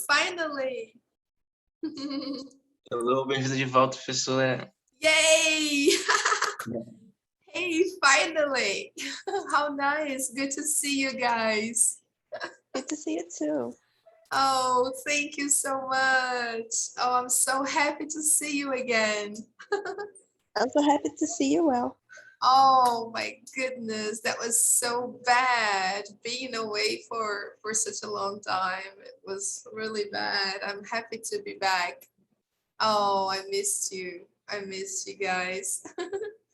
Finally! Alô, bem-vindo de volta, professora. Yay! Hey, finally! How nice! Good to see you guys. Good to see you too. Oh, thank you so much. Oh, I'm so happy to see you again. I'm so happy to see you well. Oh my goodness, that was so bad. Being away for such a long time. It was really bad. I'm happy to be back. Oh, I missed you. I missed you guys.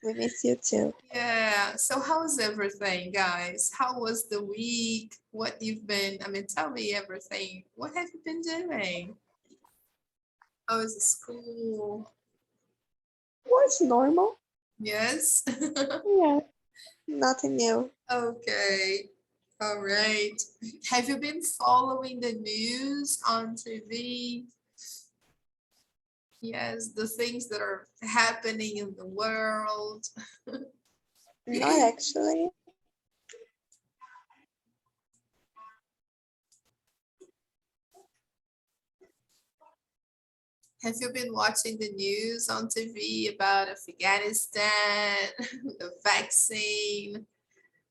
We miss you too. Yeah. So how's everything, guys? How was the week? What you've been, tell me everything. What have you been doing? How is the school? Was normal? Yes. Yeah, nothing new. Okay. All right. Have you been following the news on TV? Yes, the things that are happening in the world. Not actually. Have you been watching the news on TV about Afghanistan, the vaccine?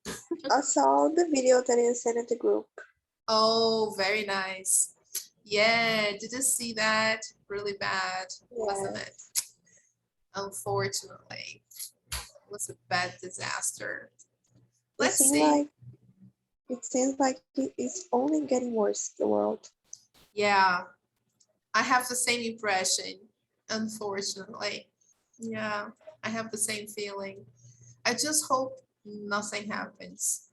I saw the video that you sent in the group. Oh, very nice. Yeah, did you see that? Really bad, wasn't it? Unfortunately, it was a bad disaster. Let's see. It seems like it's only getting worse, the world. Yeah, I have the same impression, unfortunately. Yeah, I have the same feeling. I just hope nothing happens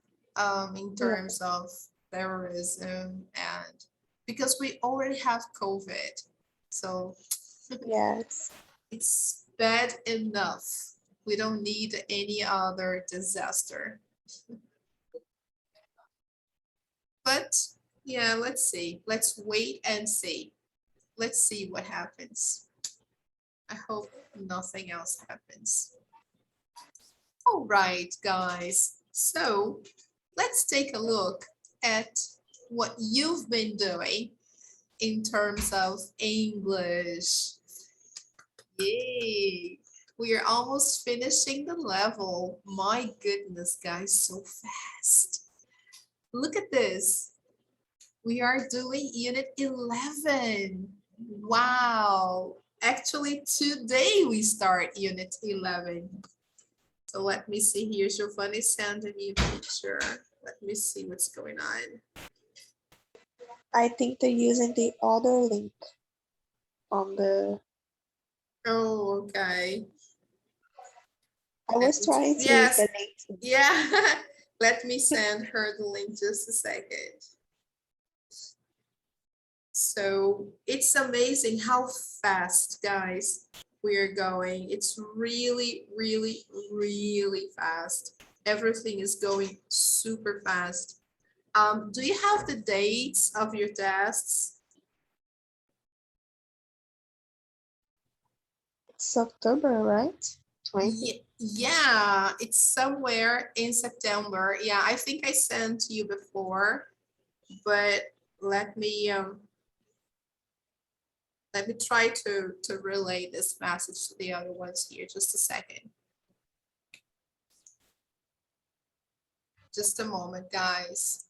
in terms of terrorism, and because we already have COVID, so Yes. it's bad enough. We don't need any other disaster. But yeah, let's see. Let's wait and see. Let's see what happens. I hope nothing else happens. All right, guys. So let's take a look at what you've been doing in terms of English. Yay! We are almost finishing the level. My goodness, guys, so fast. Look at this. We are doing Unit 11. Wow. Actually, today we start Unit 11. So let me see here. Giovanni sending me a picture. Let me see what's going on. I think they're using the other link on the... Oh, okay. I was trying to use the link. Yeah. Let me send her the link just a second. So it's amazing how fast, guys, we're going. It's really, really, really fast. Everything is going super fast. Do you have the dates of your tests? It's October, right? 20? Yeah, it's somewhere in September. Yeah, I think I sent to you before, but let me try to relay this message to the other ones here. Just a second. Just a moment, guys.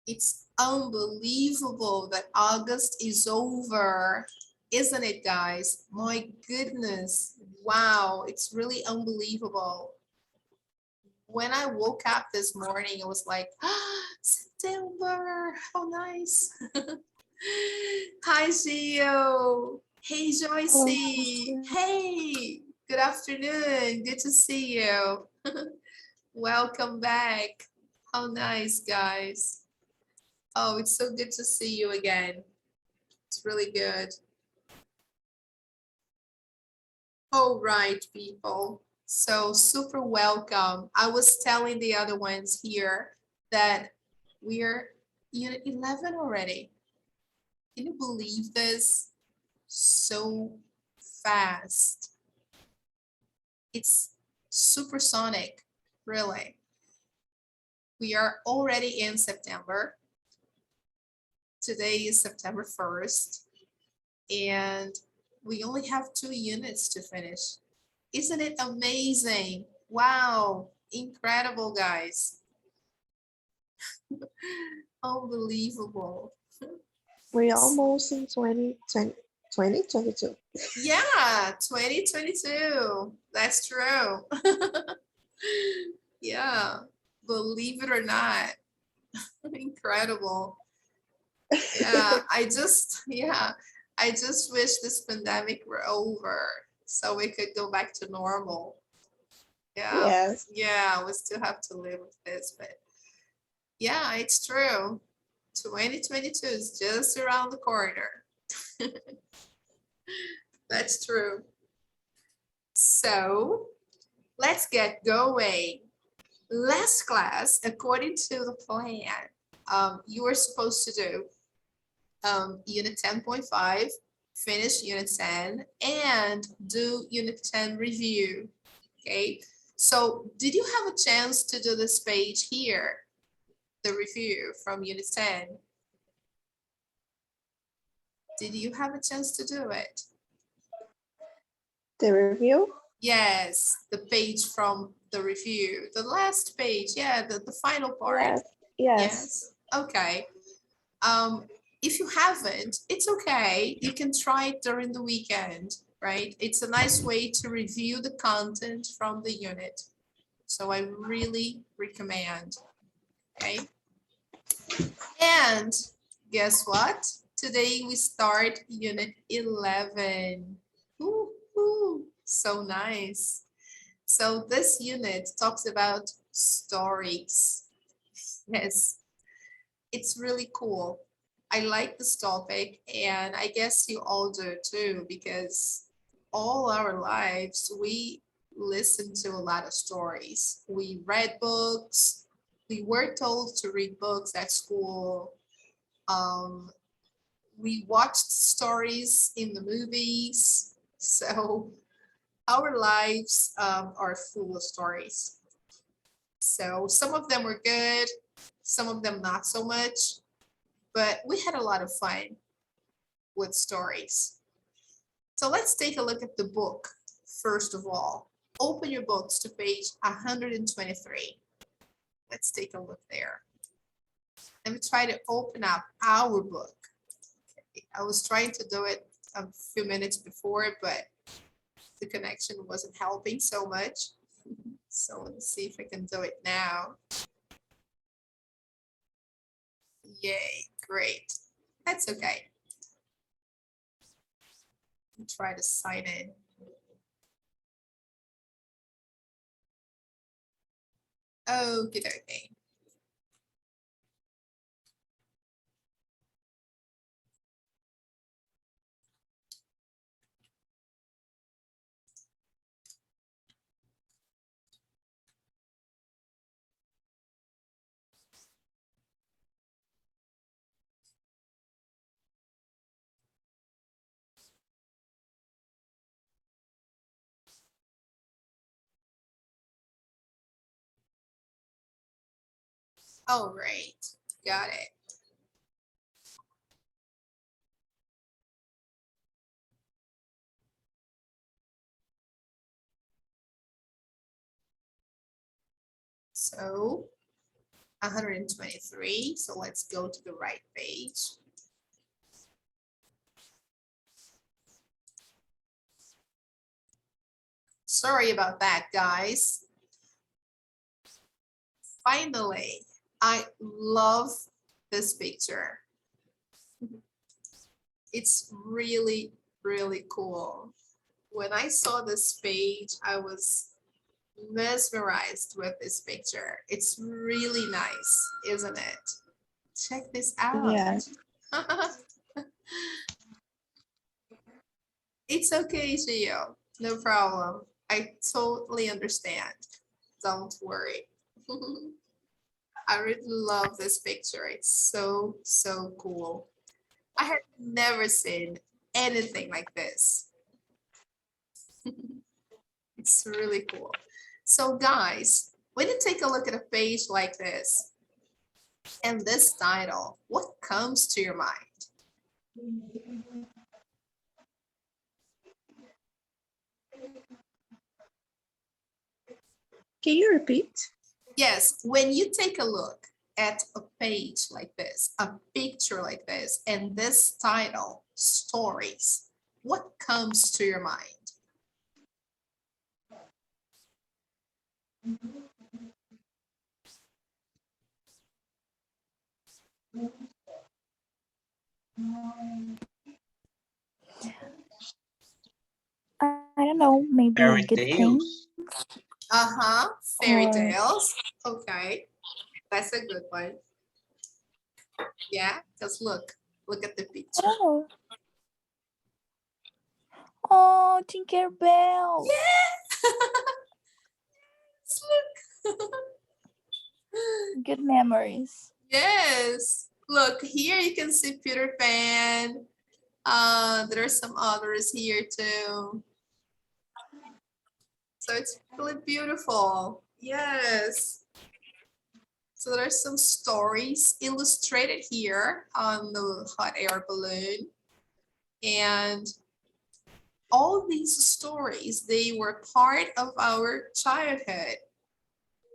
It's unbelievable that August is over, isn't it, guys? My goodness. Wow, it's really unbelievable. When I woke up this morning, it was like, September, how nice. Hi, Gio. Hey, Joyce. Hey, good afternoon. Good to see you. Welcome back. How nice, guys. Oh, it's so good to see you again. It's really good. All right, people. So super welcome. I was telling the other ones here that we're Unit 11 already. Can you believe this? So fast. It's Supersonic, really. We are already in September. Today is September 1st, and we only have 2 units to finish. Isn't it amazing? Wow, incredible, guys. Unbelievable. We're almost in 2022. Yeah, 2022. That's true. Yeah, believe it or not. Incredible. Yeah, I just wish this pandemic were over so we could go back to normal. Yeah, Yes. yeah, we still have to live with this, but yeah, it's true. 2022 is just around the corner. That's true. So let's get going. Last class, according to the plan, you were supposed to do unit 10.5, finish unit 10, and do unit 10 review. Okay, so did you have a chance to do this page here, the review from unit 10? Did you have a chance to do it? The review? Yes, the page from the review, the last page, yeah, the final part. Yes. Yes. Yes, okay. If you haven't, it's okay. You can try it during the weekend, right? It's a nice way to review the content from the unit. So I really recommend, okay? And guess what? Today we start unit 11. Woo-hoo, so nice. So this unit talks about stories. Yes, it's really cool. I like this topic, and I guess you all do too, because all our lives we listen to a lot of stories. We read books. We were told to read books at school. Um, we watched stories in the movies. So our lives are full of stories. So some of them were good, some of them not so much, but we had a lot of fun with stories. So let's take a look at the book. First of all, open your books to page 123. Let's take a look there. Let me try to open up our book. Okay. I was trying to do it a few minutes before, but the connection wasn't helping so much. So let's see if I can do it now. Yay, great. That's okay. Try to sign in. Okie dokie. All right, got it. So 123. So let's go to the right page. Sorry about that, guys. Finally, I love this picture. It's really, really cool. When I saw this page, I was mesmerized with this picture. It's really nice, isn't it? Check this out. Yes. It's okay, Gio. No problem. I totally understand. Don't worry. I really love this picture. It's so, so cool. I had never seen anything like this. It's really cool. So guys, when you take a look at a page like this and this title, what comes to your mind? Can you repeat? Yes, when you take a look at a page like this, a picture like this, and this title, stories, what comes to your mind? I don't know, maybe Fairy good things tales. Uh-huh, fairy or tales. Okay, that's a good one. Yeah, because look at the I picture. don't know. Oh, Tinker Bell. Yeah, look. Good memories. Yes, look, here you can see Peter Pan. There are some others here too. So it's really beautiful. Yes. So there's some stories illustrated here on the hot air balloon. And all these stories, they were part of our childhood,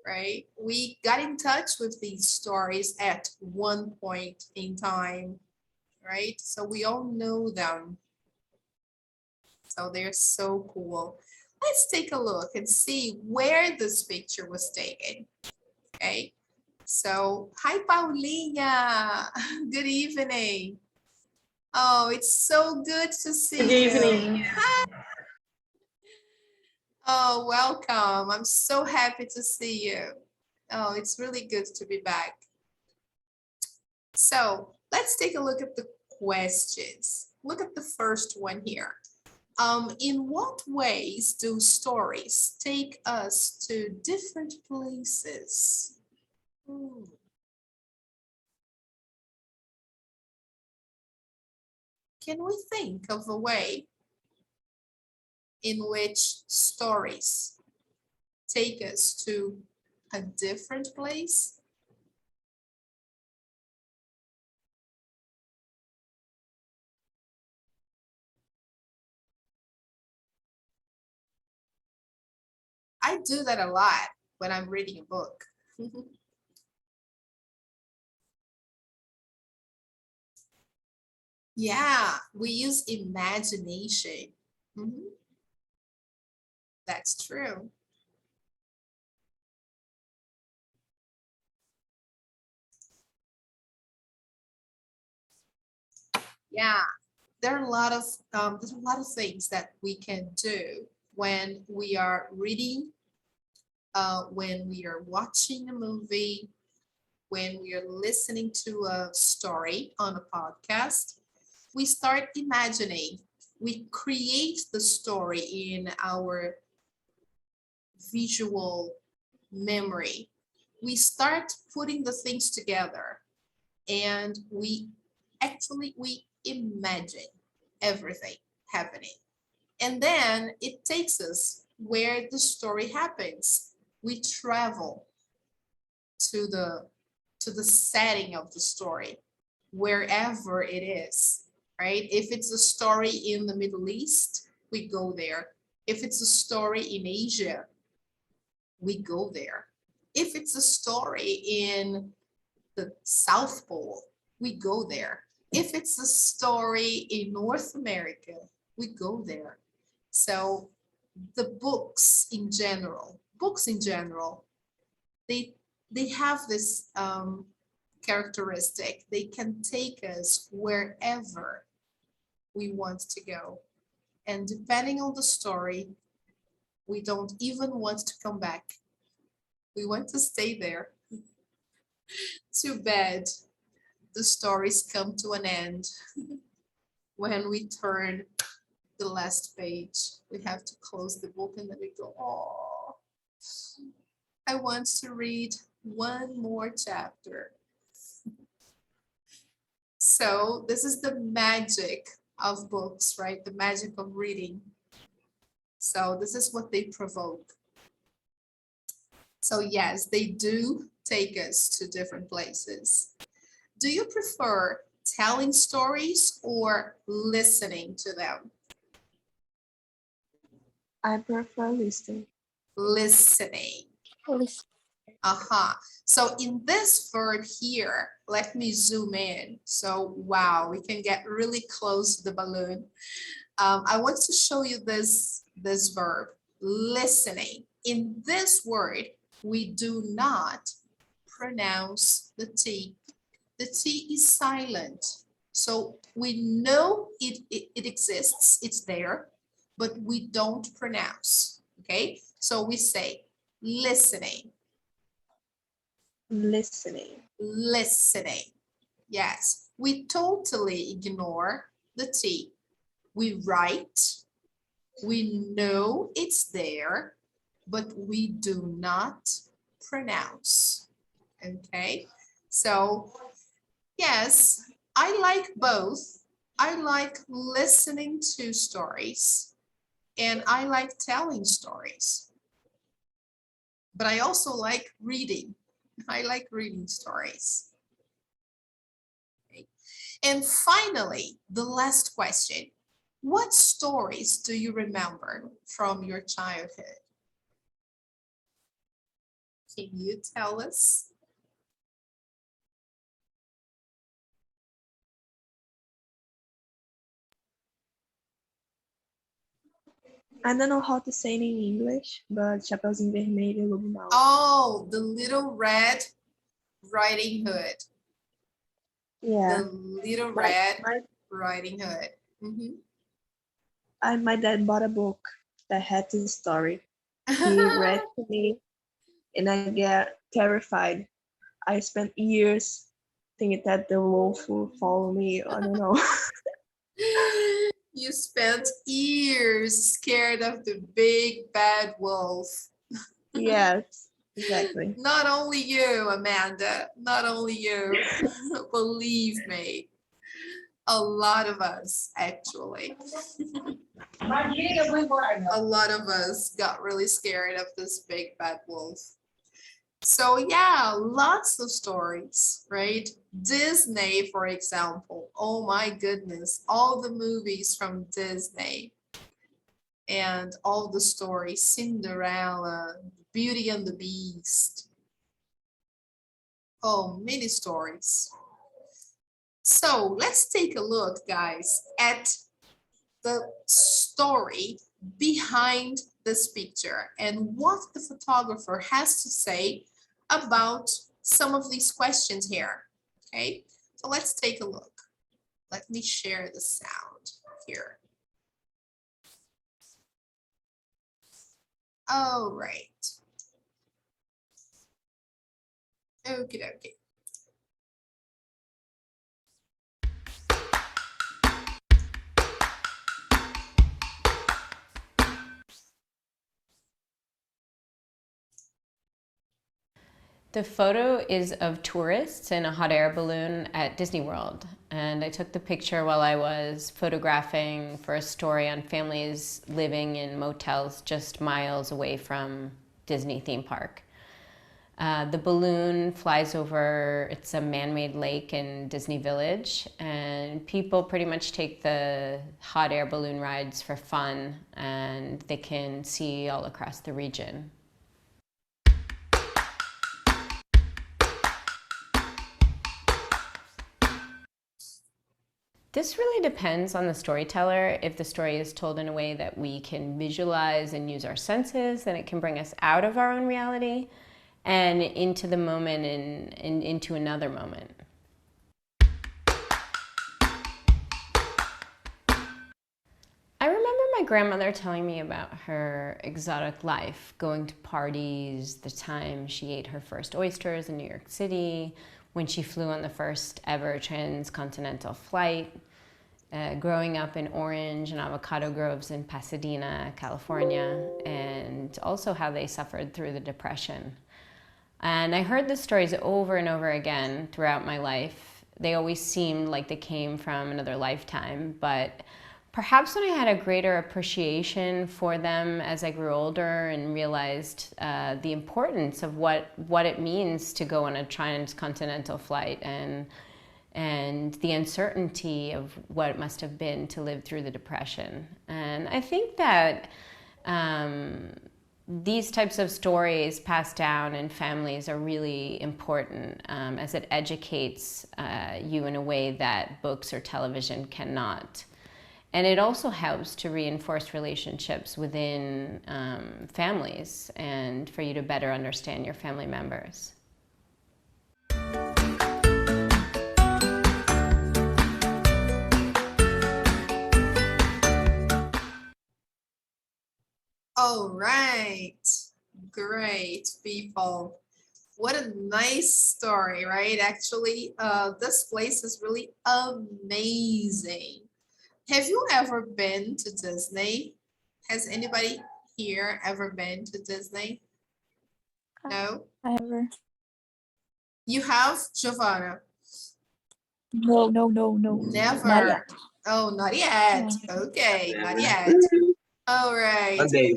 right? We got in touch with these stories at one point in time, right? So we all know them. So they're so cool. Let's take a look and see where this picture was taken. Okay. So, hi, Paulina. Good evening. Oh, it's so good to see Good you. evening. Oh, welcome. I'm so happy to see you. Oh, it's really good to be back. So, let's take a look at the questions. Look at the first one here. In what ways do stories take us to different places? Can we think of a way in which stories take us to a different place? I do that a lot when I'm reading a book. Yeah, we use imagination. Mhm. That's true. Yeah, there are a lot of there's a lot of things that we can do when we are reading, when we are watching a movie, when we are listening to a story on a podcast. We start imagining. We create the story in our visual memory. We start putting the things together and we imagine everything happening. And then it takes us where the story happens. We travel to the setting of the story, wherever it is, right? If it's a story in the Middle East, we go there. If it's a story in Asia, we go there. If it's a story in the South Pole, we go there. If it's a story in North America, we go there. So the books in general, they they have this characteristic. They can take us wherever we want to go. And depending on the story, we don't even want to come back. We want to stay there. Too bad the stories come to an end when we turn the last page. We have to close the book and then we go, oh, I want to read one more chapter. So this is the magic of books, right? The magic of reading. So this is what they provoke. So yes, they do take us to different places. Do you prefer telling stories or listening to them? I prefer listening. Listening. Listen. So in this verb here, let me zoom in. So wow, we can get really close to the balloon. I want to show you this verb, listening. In this word, we do not pronounce the T. The T is silent. So we know it exists, it's there, but we don't pronounce, okay? So we say listening. Listening. Listening. Yes, we totally ignore the T. We write, we know it's there, but we do not pronounce. Okay, so yes, I like both. I like listening to stories and I like telling stories. But I also like reading. I like reading stories. Okay. And finally, the last question. What stories do you remember from your childhood? Can you tell us? I don't know how to say it in English, but Chapeuzinho Vermelho e Lobo Mau. Oh, the Little Red Riding Hood. Yeah. The Little My, Red my, Riding Hood. Mhm. my dad bought a book that had this story. He read to me and I get terrified. I spent years thinking that the wolf will follow me. I don't know. You spent years scared of the big bad wolf. Yes, exactly. Not only you, Amanda, not only you. Believe me, a lot of us actually. A lot of us got really scared of this big bad wolf. So yeah, lots of stories, right? Disney, for example. Oh my goodness, all the movies from Disney and all the stories, Cinderella, Beauty and the Beast. Oh, many stories. So let's take a look, guys, at the story behind this picture and what the photographer has to say about some of these questions here. Okay, so let's take a look. Let me share the sound here. All right. Okay, okay. The photo is of tourists in a hot air balloon at Disney World. And I took the picture while I was photographing for a story on families living in motels just miles away from Disney theme park. The balloon flies over, it's a man-made lake in Disney Village, and people pretty much take the hot air balloon rides for fun, and they can see all across the region. This really depends on the storyteller. If the story is told in a way that we can visualize and use our senses, then it can bring us out of our own reality and into the moment and into another moment. I remember my grandmother telling me about her exotic life, going to parties, the time she ate her first oysters in New York City, when she flew on the first ever transcontinental flight, growing up in orange and avocado groves in Pasadena, California, and also how they suffered through the Depression. And I heard the stories over and over again throughout my life. They always seemed like they came from another lifetime, but Perhaps when I had a greater appreciation for them as I grew older and realized the importance of what it means to go on a transcontinental flight and the uncertainty of what it must have been to live through the Depression. And I think that these types of stories passed down in families are really important as it educates you in a way that books or television cannot. And it also helps to reinforce relationships within families and for you to better understand your family members. All right. Great, people. What a nice story, right? Actually, this place is really amazing. Have you ever been to Disney? Has anybody here ever been to Disney? No? Ever. You have, Giovanna? No. Not Never. yet. Oh, not yet. Okay, not yet. All right. One day.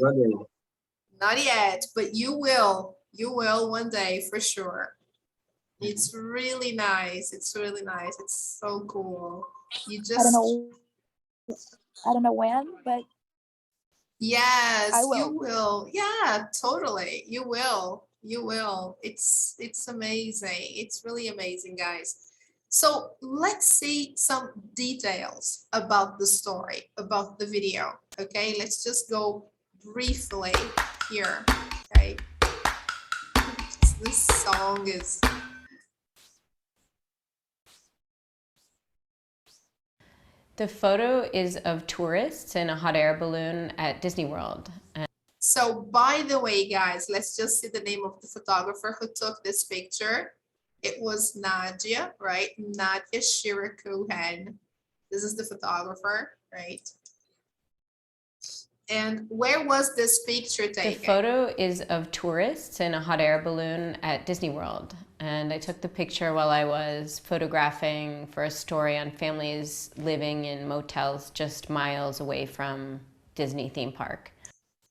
Not yet, but you will. You will one day for sure. It's really nice. It's really nice. It's so cool. You just I don't know when, but yes, I will. you will. Yeah, totally. You will. You will. It's amazing. It's really amazing, guys. So let's see some details about the story, about the video. Okay, let's just go briefly here. Okay. This song is The photo is of tourists in a hot air balloon at Disney World. so, by the way, guys, let's just see the name of the photographer who took this picture. It was Nadia, right? Nadia Shirakuhan. This is the photographer, right? And where was this picture The taken? photo is of tourists in a hot air balloon at Disney World. And I took the picture while I was photographing for a story on families living in motels just miles away from Disney theme park.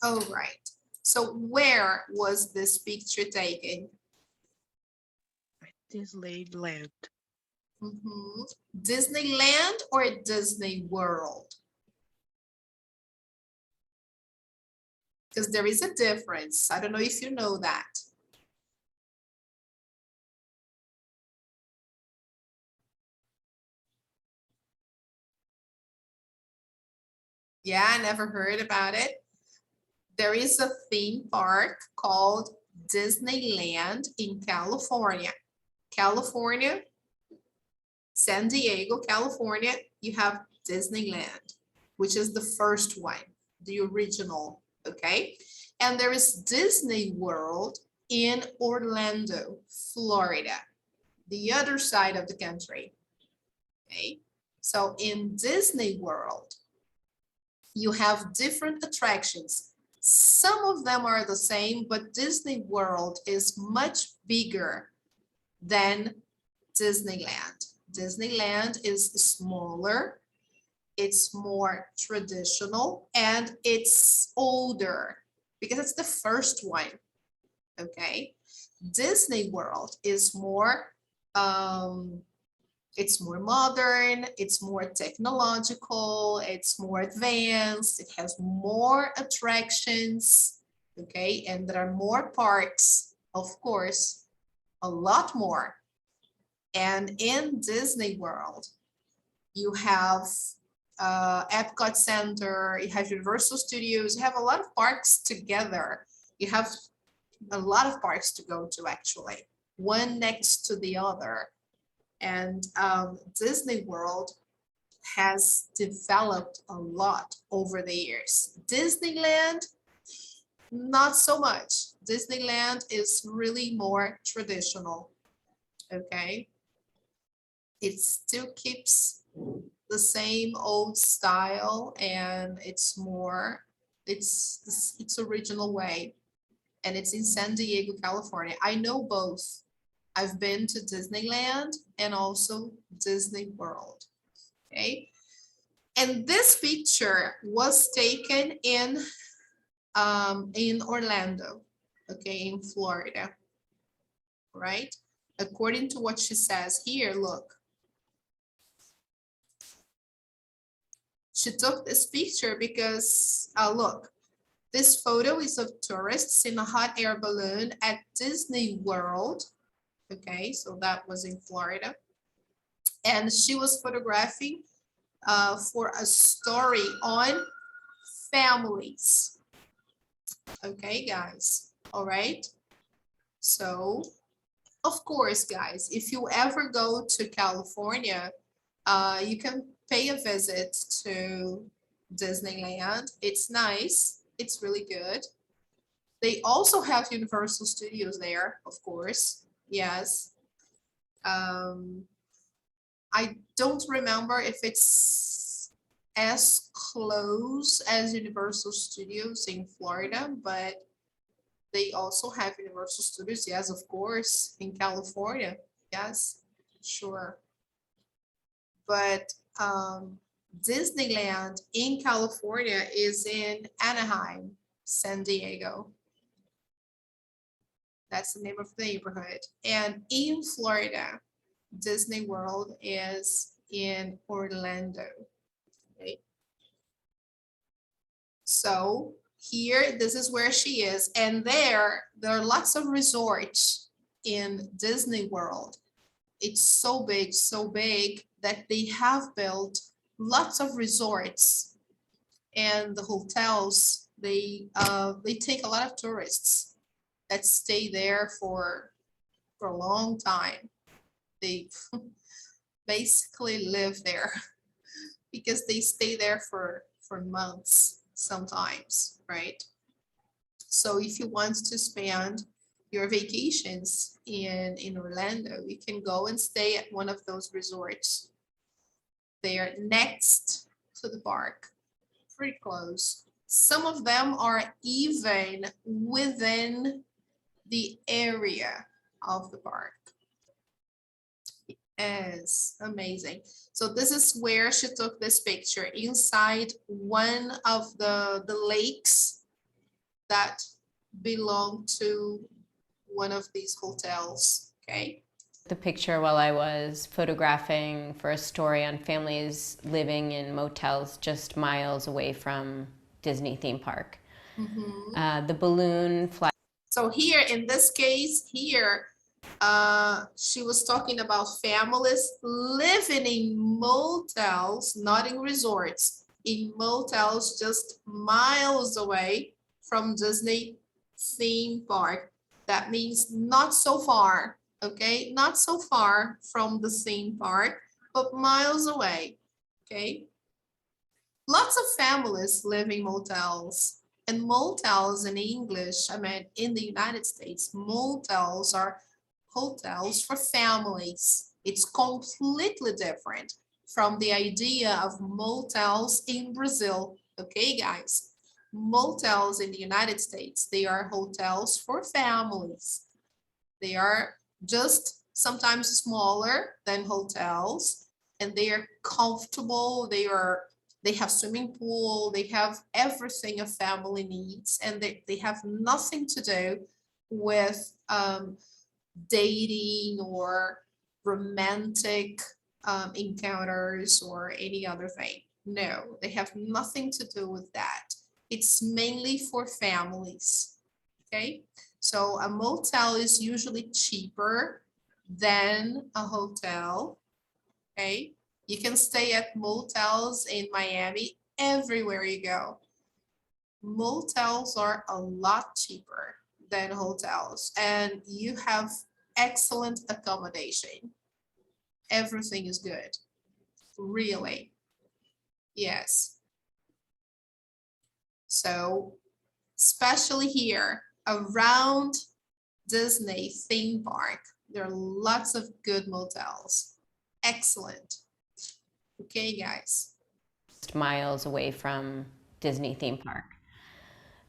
Oh, right. So where was this picture taken? Disneyland. Mhm. Disneyland or Disney World? Because there is a difference. I don't know if you know that. Yeah, I never heard about it. There is a theme park called Disneyland in California. California, San Diego, California, you have Disneyland, which is the first one, the original, okay? And there is Disney World in Orlando, Florida, the other side of the country, okay? So in Disney World, you have different attractions. Some of them are the same, but Disney World is much bigger than Disneyland. Disneyland is smaller, it's more traditional, and it's older because it's the first one, okay? Disney World is more, it's more modern, it's more technological, it's more advanced, it has more attractions, okay? And there are more parks, of course, a lot more. And in Disney World, you have Epcot Center, you have Universal Studios, you have a lot of parks together. You have a lot of parks to go to actually, one next to the other. And Disney World has developed a lot over the years. Disneyland, not so much. Disneyland is really more traditional, okay? It still keeps the same old style and it's more, it's original way. And it's in San Diego, California. I know both. I've been to Disneyland and also Disney World, okay? And this picture was taken in Orlando, okay, in Florida, right? According to what she says here, look. She took this picture because, look, this photo is of tourists in a hot air balloon at Disney World. Okay, so that was in Florida. And she was photographing for a story on families. Okay, guys, all right. So, of course, guys, if you ever go to California, you can pay a visit to Disneyland. It's nice. It's really good. They also have Universal Studios there, of course. Yes. I don't remember if it's as close as Universal Studios in Florida, but they also have Universal Studios. Yes, of course, in California. Yes, sure. But Disneyland in California is in Anaheim, San Diego. That's the name of the neighborhood. And in Florida, Disney World is in Orlando. Okay. So here, this is where she is. And there are lots of resorts in Disney World. It's so big that they have built lots of resorts, and the hotels, they take a lot of tourists that stay there for a long time. They basically live there because they stay there for months sometimes, right? So if you want to spend your vacations in Orlando, you can go and stay at one of those resorts. They are next to the park, pretty close. Some of them are even within the area of the park. Yes, amazing. So this is where she took this picture, inside one of the lakes that belong to one of these hotels. Okay. The picture while I was photographing for a story on families living in motels just miles away from Disney theme park. The balloon fly. So here, in this case here, she was talking about families living in motels, not in resorts, in motels just miles away from Disney theme park. That means not so far, okay? Not so far from the theme park, but miles away, okay? Lots of families live in motels. And motels in English, I mean, in the United States, motels are hotels for families. It's completely different from the idea of motels in Brazil. Okay, guys, motels in the United States, they are hotels for families. They are just sometimes smaller than hotels, and they are comfortable. They have swimming pool, they have everything a family needs, and they have nothing to do with dating or romantic encounters or any other thing. No, they have nothing to do with that. It's mainly for families, okay? So a motel is usually cheaper than a hotel, okay? You can stay at motels in Miami everywhere you go. Motels are a lot cheaper than hotels, and you have excellent accommodation. Everything is good, really. Yes. So, especially here around Disney theme park, there are lots of good motels. Excellent. Okay, guys. Miles away from Disney theme park.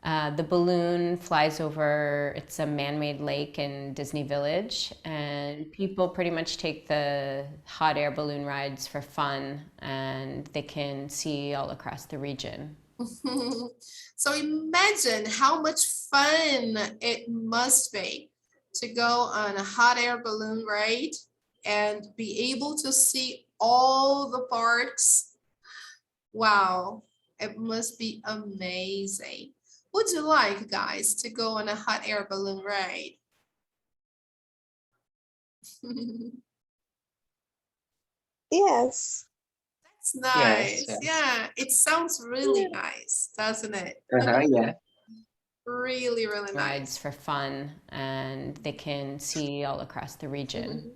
The balloon flies over, it's a man-made lake in Disney Village, and people pretty much take the hot air balloon rides for fun, and they can see all across the region. So imagine how much fun it must be to go on a hot air balloon ride and be able to see all the parks. Wow, it must be amazing. Would you like, guys, to go on a hot air balloon ride? Yes. That's Yes, nice. yes. Yeah, it sounds really nice, doesn't it? Yeah. Really, really Rides nice. for fun, and they can see all across the region.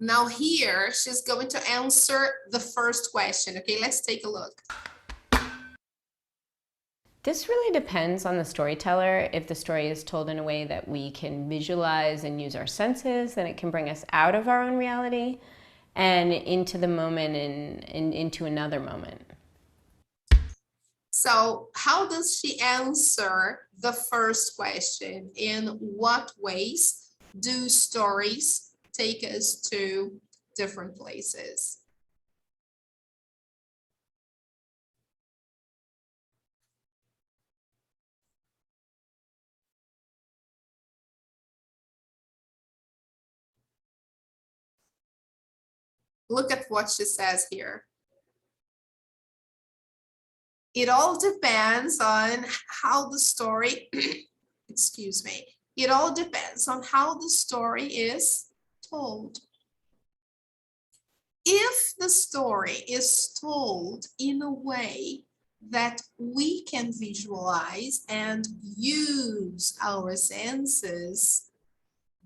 Now here, she's going to answer the first question. Okay, let's take a look. This really depends on the storyteller. If the story is told in a way that we can visualize and use our senses, then it can bring us out of our own reality and into the moment and into another moment. So how does she answer the first question? In what ways do stories take us to different places? Look at what she says here. It all depends on how the story, excuse me, it all depends on how the story is told. If the story is told in a way that we can visualize and use our senses,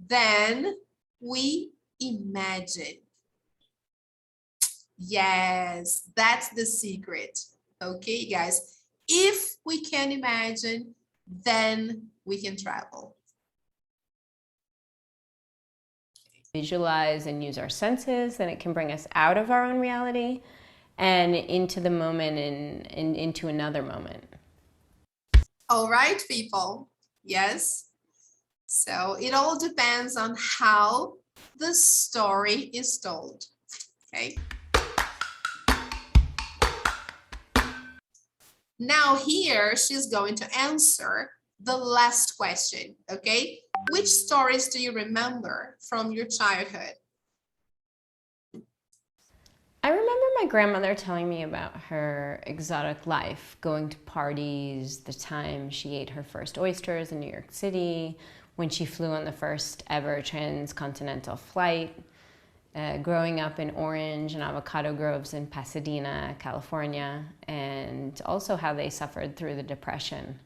then we imagine. Yes, that's the secret. Okay, guys, if we can imagine, then we can travel. Visualize and use our senses, then it can bring us out of our own reality and into the moment and into another moment. All right, people. Yes. So it all depends on how the story is told. Okay. Now here she's going to answer the last question. Okay. Which stories do you remember from your childhood? I remember my grandmother telling me about her exotic life, going to parties, the time she ate her first oysters in New York City, when she flew on the first ever transcontinental flight, growing up in orange and avocado groves in Pasadena, California, and also how they suffered through the Depression.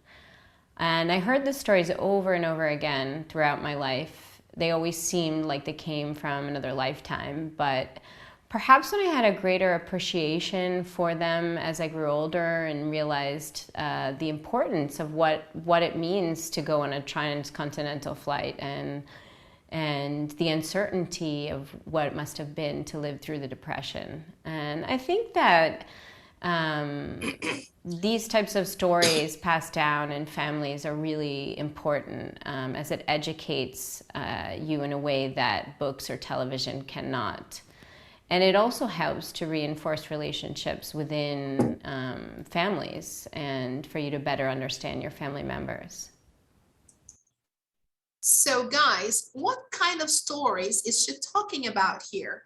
And I heard the stories over and over again throughout my life. They always seemed like they came from another lifetime, but perhaps when I had a greater appreciation for them as I grew older and realized the importance of what it means to go on a transcontinental flight and the uncertainty of what it must have been to live through the Depression. And I think that these types of stories passed down in families are really important as it educates you in a way that books or television cannot. And it also helps to reinforce relationships within families and for you to better understand your family members. So guys, what kind of stories is she talking about here?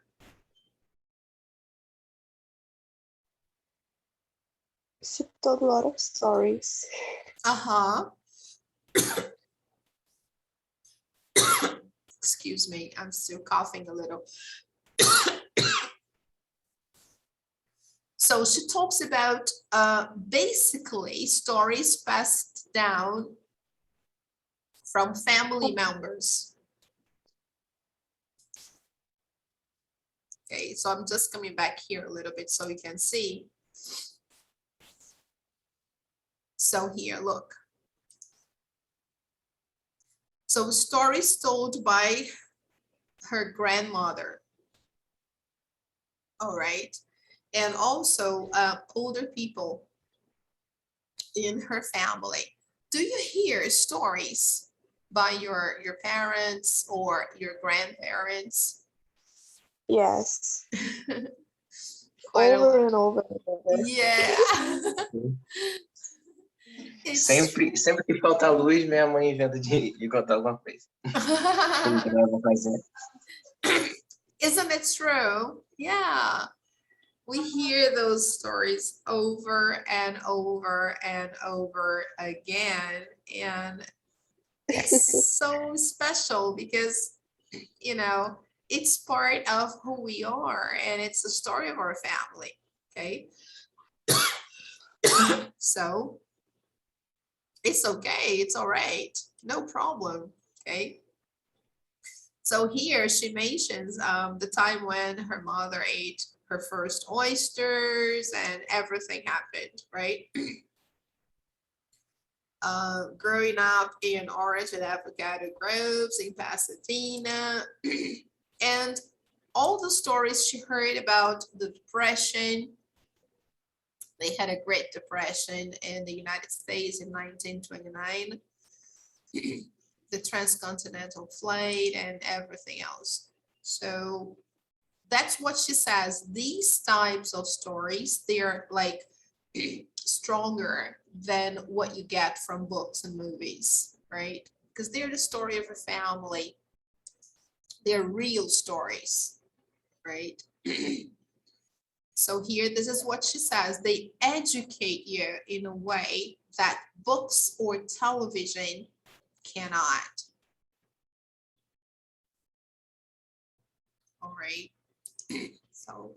She told a lot of stories. Uh-huh. Excuse me, I'm still coughing a little. So she talks about basically stories passed down from family members. Okay, so I'm just coming back here a little bit so you can see. So here, look. So stories told by her grandmother. All right. and also older people in her family. Do you hear stories by your parents or your grandparents? Yes. Quite a lot. Over and over and over. Yeah. It's Sempre que falta a luz, minha mãe inventa de contar alguma coisa. Como que ela vai fazer? Isn't it true? Yeah. We hear those stories over and over and over again. And it's so special because, you know, it's part of who we are and it's the story of our family. Okay. So it's okay. It's all right. No problem. Okay. So here she mentions the time when her mother ate her first oysters and everything happened, right? Growing up in orange and avocado groves in Pasadena, and all the stories she heard about the Depression. They had a Great Depression in the United States in 1929. The transcontinental flight and everything else. So that's what she says. These types of stories, they're like stronger than what you get from books and movies, right? Because they're the story of a family. They're real stories, right? So here, this is what she says. They educate you in a way that books or television cannot. All right. So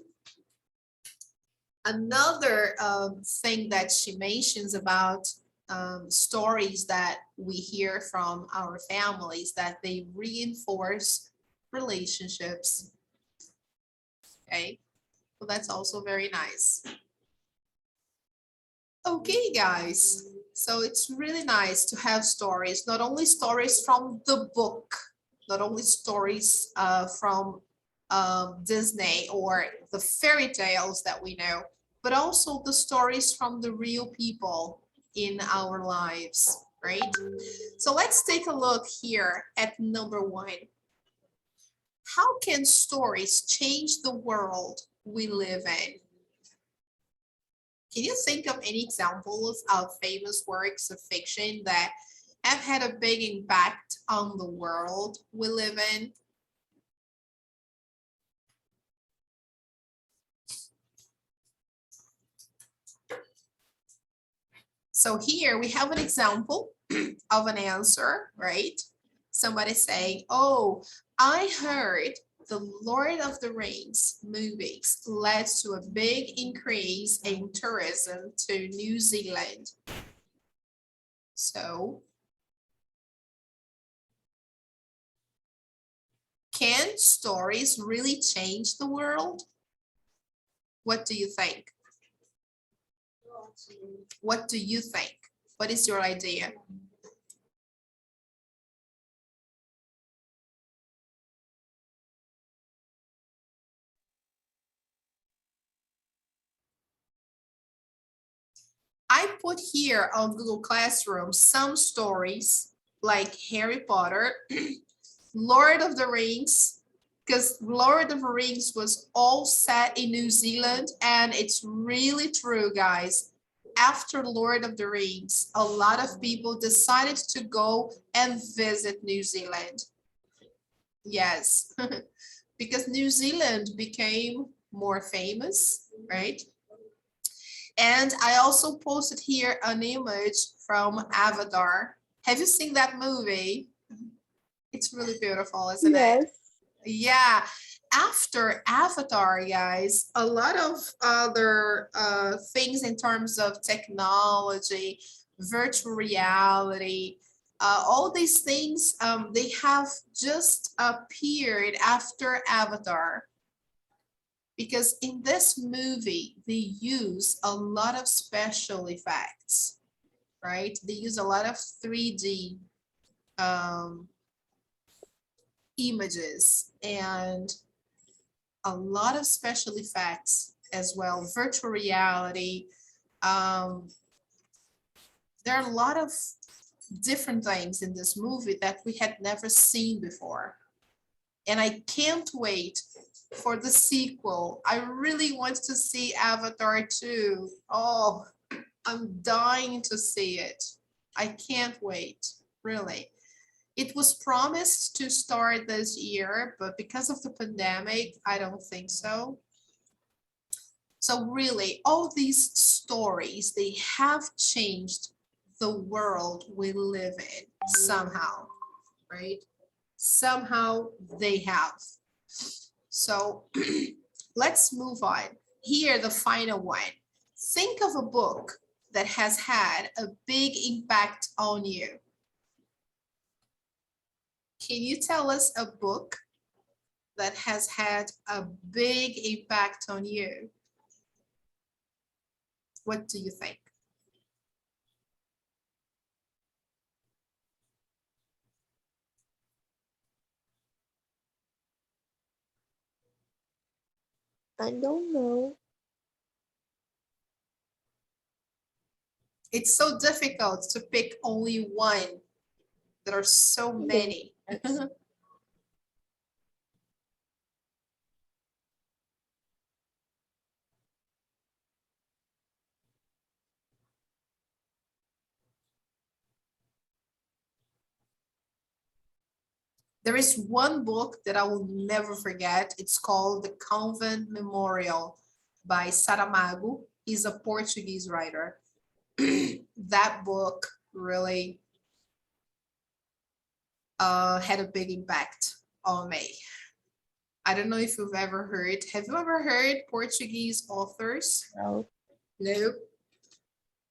another thing that she mentions about stories that we hear from our families, that they reinforce relationships. Okay, so that's also very nice. Okay, guys, so it's really nice to have stories, not only stories from the book, not only stories from Disney or the fairy tales that we know, but also the stories from the real people in our lives, right? So let's take a look here at number 1. How can stories change the world we live in? Can you think of any examples of famous works of fiction that have had a big impact on the world we live in? So here we have an example of an answer, right? Somebody saying, oh, I heard the Lord of the Rings movies led to a big increase in tourism to New Zealand. So, can stories really change the world? What do you think? What do you think? What is your idea? I put here on Google Classroom some stories like Harry Potter, Lord of the Rings, because Lord of the Rings was all set in New Zealand, and it's really true, guys. After Lord of the Rings, a lot of people decided to go and visit New Zealand. Yes, because New Zealand became more famous, right? And I also posted here an image from Avatar. Have you seen that movie? It's really beautiful, isn't it? Yes. Yeah. After Avatar, guys, a lot of other things in terms of technology, virtual reality, all these things, they have just appeared after Avatar. Because in this movie, they use a lot of special effects, right? They use a lot of 3D images and a lot of special effects. as well, virtual reality. There are a lot of different things in this movie that we had never seen before. And I can't wait for the sequel. I really want to see Avatar 2. Oh, I'm dying to see it. I can't wait, really. It was promised to start this year, but because of the pandemic, I don't think so. So really, all these stories, they have changed the world we live in somehow, right? Somehow they have. So let's move on. Here, the final one. Think of a book that has had a big impact on you. Can you tell us a book that has had a big impact on you? What do you think? I don't know. It's so difficult to pick only one. There are so many. There is one book that I will never forget. It's called The Convent Memorial by Saramago. He's a Portuguese writer. That book really had a big impact on me. I don't know if you've ever heard. Have you ever heard Portuguese authors? No. No,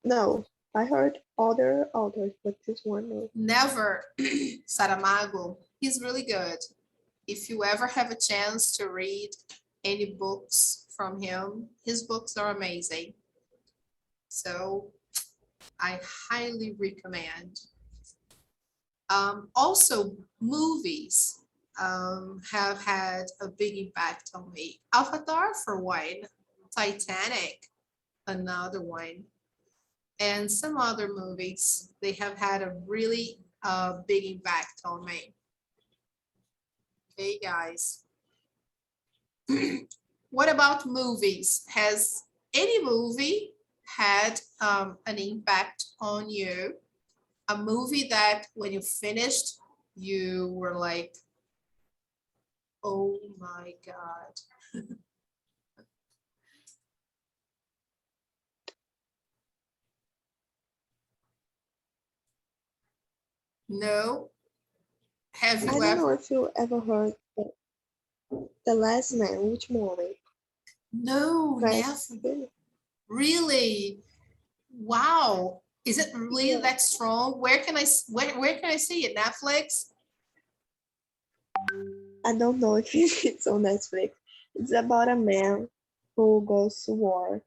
No. I heard other authors, but this one no. never. Saramago. He's really good. If you ever have a chance to read any books from him, his books are amazing. So I highly recommend. Also, movies have had a big impact on me. Avatar for one, Titanic, another one, and some other movies. They have had a really big impact on me. Okay, guys. What about movies? Has any movie had an impact on you? A movie that when you finished, you were like, oh my God. No? Have I you don't know ever? if you ever heard The Last Man, Último Homem. No, never. Parece- Really? Wow. Is it really Yeah. that strong? Where can where can I see it? Netflix? I don't know if it's on Netflix. It's about a man who goes to war,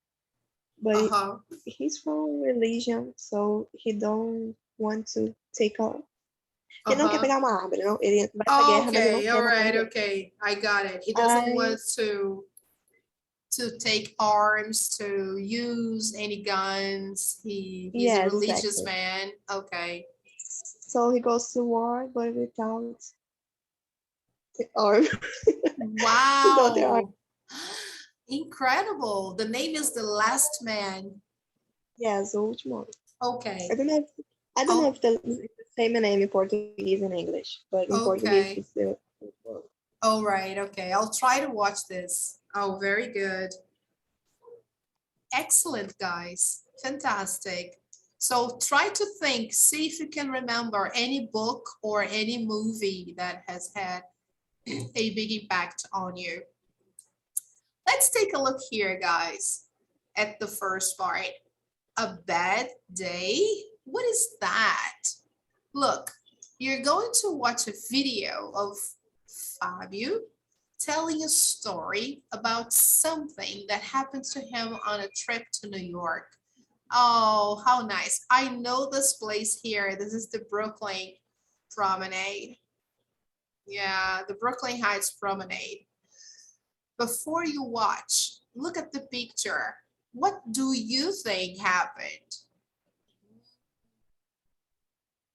but Uh-huh. he's from religion, so he don't want to take a. Ele não quer Uh-huh. pegar uma arma, não? Ele vai pra guerra, mas ele não Okay, quer all matar right, ninguém. okay. I got it. He doesn't I want to take arms, to use any guns. He's a yes, religious exactly. man. Okay. So he goes to war, but without the arm. Without the arm. Wow. Incredible. The name is The Last Man. Yes, o último homem. Okay. I don't know Oh, if the same name in Portuguese and English, but in Portuguese okay. it's the All right. Okay. I'll try to watch this. Oh, very good. Excellent, guys. Fantastic. So try to think, see if you can remember any book or any movie that has had a big impact on you. Let's take a look here, guys, at the first part. A bad day? What is that? Look, you're going to watch a video of Fabio telling a story about something that happened to him on a trip to New York. Oh, how nice. I know this place here. This is the Brooklyn Promenade. Yeah, the Brooklyn Heights Promenade. Before you watch, look at the picture. What do you think happened?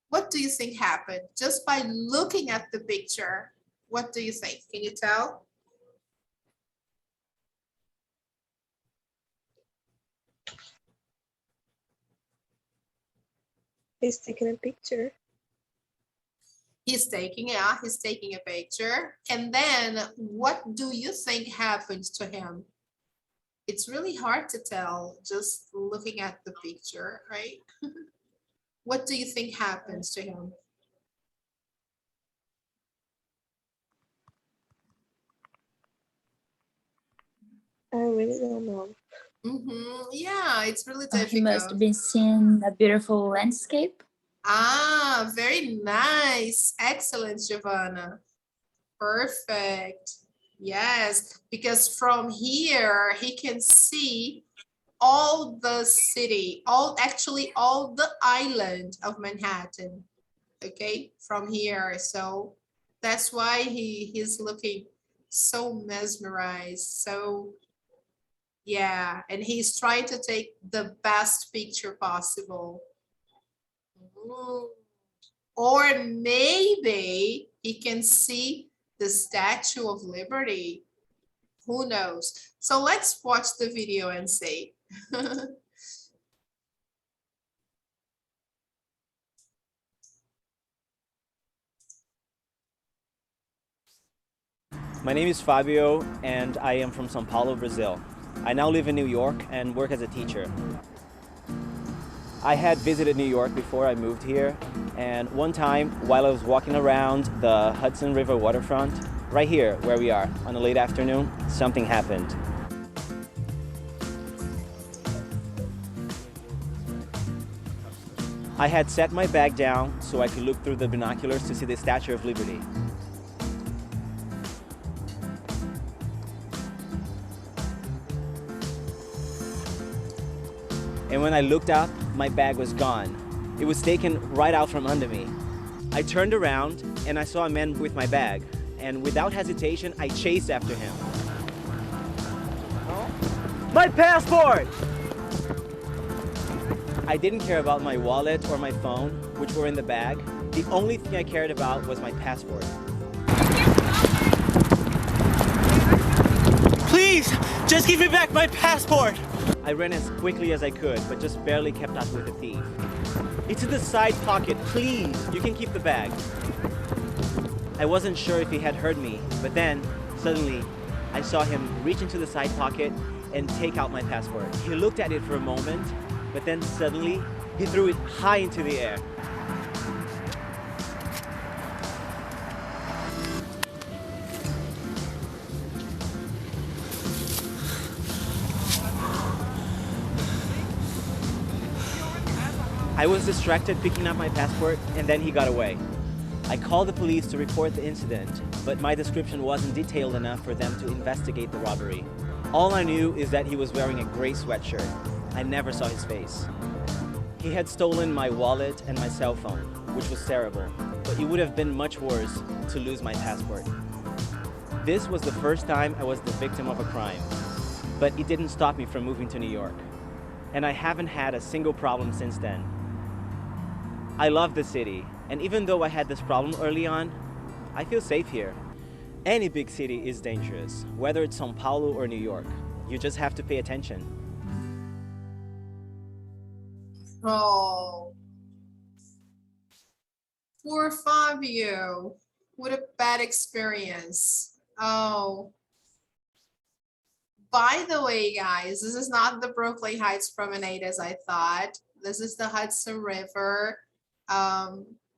What do you think happened? Just by looking at the picture, what do you think? Can you tell? He's taking a picture. He's taking a picture. And then what do you think happens to him? It's really hard to tell just looking at the picture, right? What do you think happens to him? I really don't know. Yeah, it's really He must difficult. have been seeing a beautiful landscape. Ah, very nice. Excellent, Giovanna. Perfect. Yes, because from here he can see all the city, actually all the island of Manhattan. Okay, from here. So that's why he's looking so mesmerized. So yeah, and he's trying to take the best picture possible. Ooh. Or maybe he can see the Statue of Liberty. Who knows? So let's watch the video and see. My name is Fabio and I am from São Paulo, Brazil. I now live in New York and work as a teacher. I had visited New York before I moved here, and one time while I was walking around the Hudson River waterfront, right here where we are on a late afternoon, something happened. I had set my bag down so I could look through the binoculars to see the Statue of Liberty. And when I looked up, my bag was gone. It was taken right out from under me. I turned around and I saw a man with my bag. And without hesitation, I chased after him. My passport! I didn't care about my wallet or my phone, which were in the bag. The only thing I cared about was my passport. Please, just give me back my passport! I ran as quickly as I could, but just barely kept up with the thief. It's in the side pocket, please, you can keep the bag. I wasn't sure if he had heard me, but then, suddenly, I saw him reach into the side pocket and take out my passport. He looked at it for a moment, but then suddenly, he threw it high into the air. I was distracted picking up my passport, and then he got away. I called the police to report the incident, but my description wasn't detailed enough for them to investigate the robbery. All I knew is that he was wearing a gray sweatshirt. I never saw his face. He had stolen my wallet and my cell phone, which was terrible, but it would have been much worse to lose my passport. This was the first time I was the victim of a crime, but it didn't stop me from moving to New York. And I haven't had a single problem since then. I love the city, and even though I had this problem early on, I feel safe here. Any big city is dangerous, whether it's São Paulo or New York. You just have to pay attention. Oh, poor Fabio. What a bad experience. Oh. By the way, guys, this is not the Brooklyn Heights Promenade as I thought. This is the Hudson River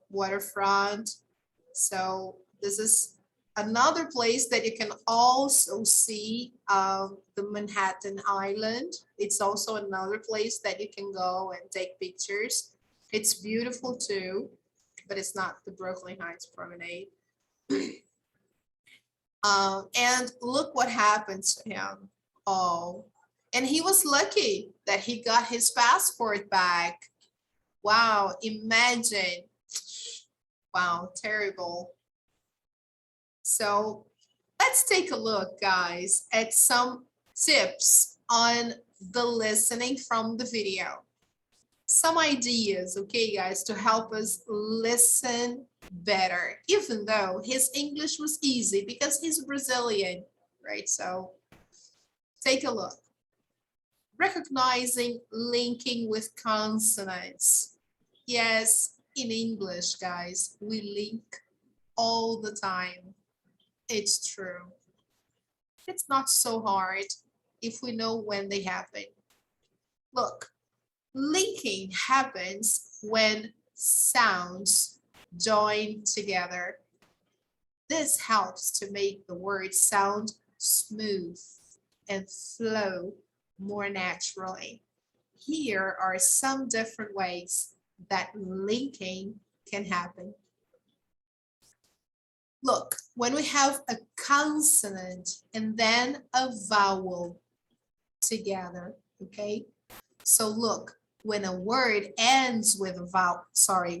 waterfront. So this is another place that you can also see the Manhattan Island. It's also another place that you can go and take pictures. It's beautiful too, but it's not the Brooklyn Heights Promenade. And look what happens to him. Oh, and he was lucky that he got his passport back. Wow, imagine. Wow, terrible. So let's take a look, guys, at some tips on the listening from the video. Some ideas, okay, guys, to help us listen better, even though his English was easy because he's Brazilian, right? So take a look. Recognizing linking with consonants. Yes, in English, guys, we link all the time. It's true. It's not so hard if we know when they happen. Look, linking happens when sounds join together. This helps to make the word sound smooth and flow more naturally. Here are some different ways that linking can happen. Look, when we have a consonant and then a vowel together, okay? So look, when a word ends with a vowel,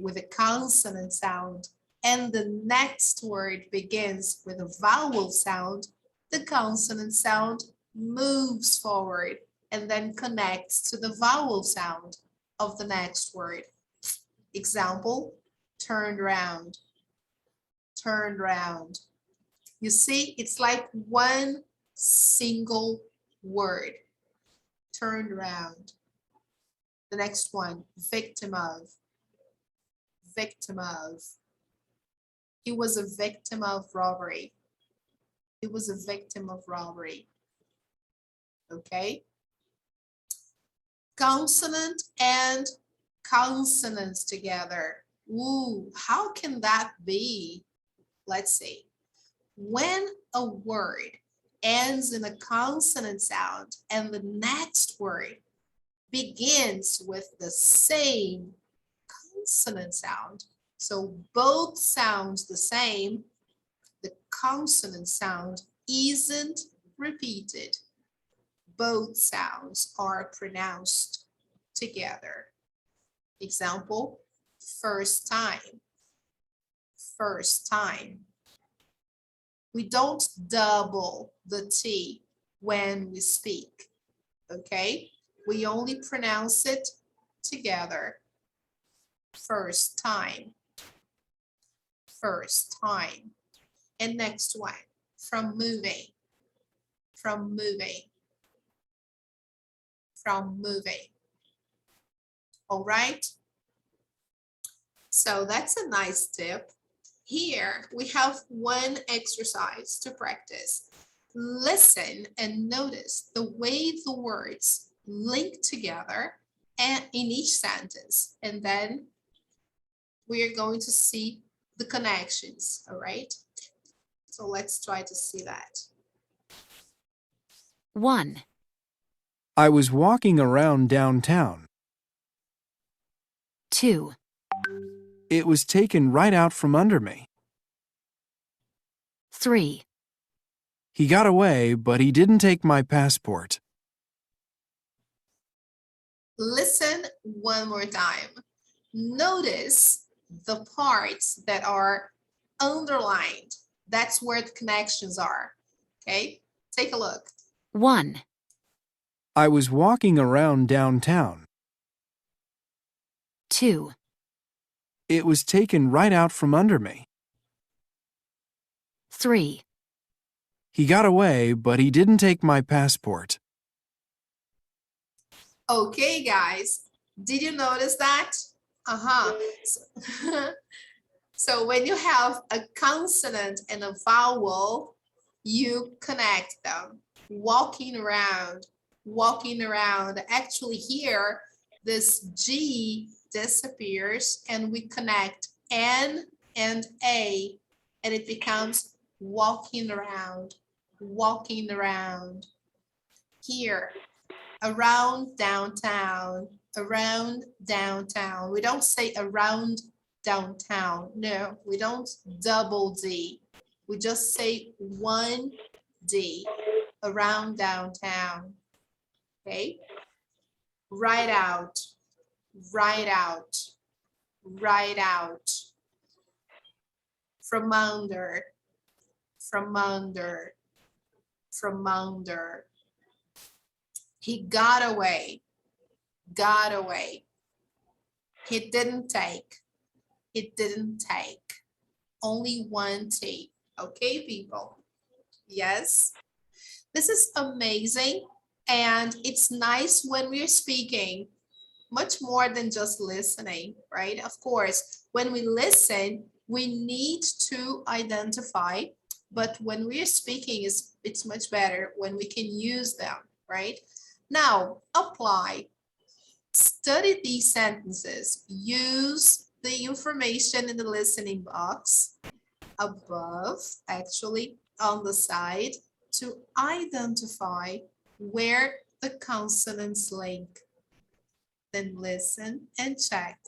with a consonant sound, and the next word begins with a vowel sound, the consonant sound moves forward and then connects to the vowel sound of the next word. Example, turned round, turned round. You see, it's like one single word, turned round. The next one, victim of, victim of. He was a victim of robbery. He was a victim of robbery. Okay. Consonant and consonants together. Ooh, how can that be? Let's see. When a word ends in a consonant sound and the next word begins with the same consonant sound, so both sounds the same, the consonant sound isn't repeated. Both sounds are pronounced together. Example, first time, first time. We don't double the T when we speak, okay? We only pronounce it together. First time, first time. And next one, from moving, from moving, from moving. All right? So that's a nice tip. Here we have one exercise to practice. Listen and notice the way the words link together and in each sentence. And then we are going to see the connections, all right? So let's try to see that. 1, I was walking around downtown. 2, It was taken right out from under me. 3, He got away, but he didn't take my passport. Listen one more time. Notice the parts that are underlined. That's where the connections are. Okay, take a look. 1, I was walking around downtown. 2, It was taken right out from under me. 3, He got away, but he didn't take my passport. Okay, guys, did you notice that? So when you have a consonant and a vowel, you connect them. Walking around, walking around. Actually here, this G disappears and we connect N and A and it becomes walking around, walking around. Here, around downtown, around downtown. We don't say around downtown. No, we don't double D. We just say one D, around downtown. Okay? Right out, right out, right out. From under, from under, from under. He got away. Got away. He didn't take. It didn't take. Only one T. Okay, people? Yes. This is amazing. And it's nice when we're speaking, much more than just listening, right? Of course, when we listen, we need to identify, but when we're speaking, it's much better when we can use them, right? Now, apply. Study these sentences. Use the information in the listening box above, actually on the side, to identify where the consonants link. Then listen and check.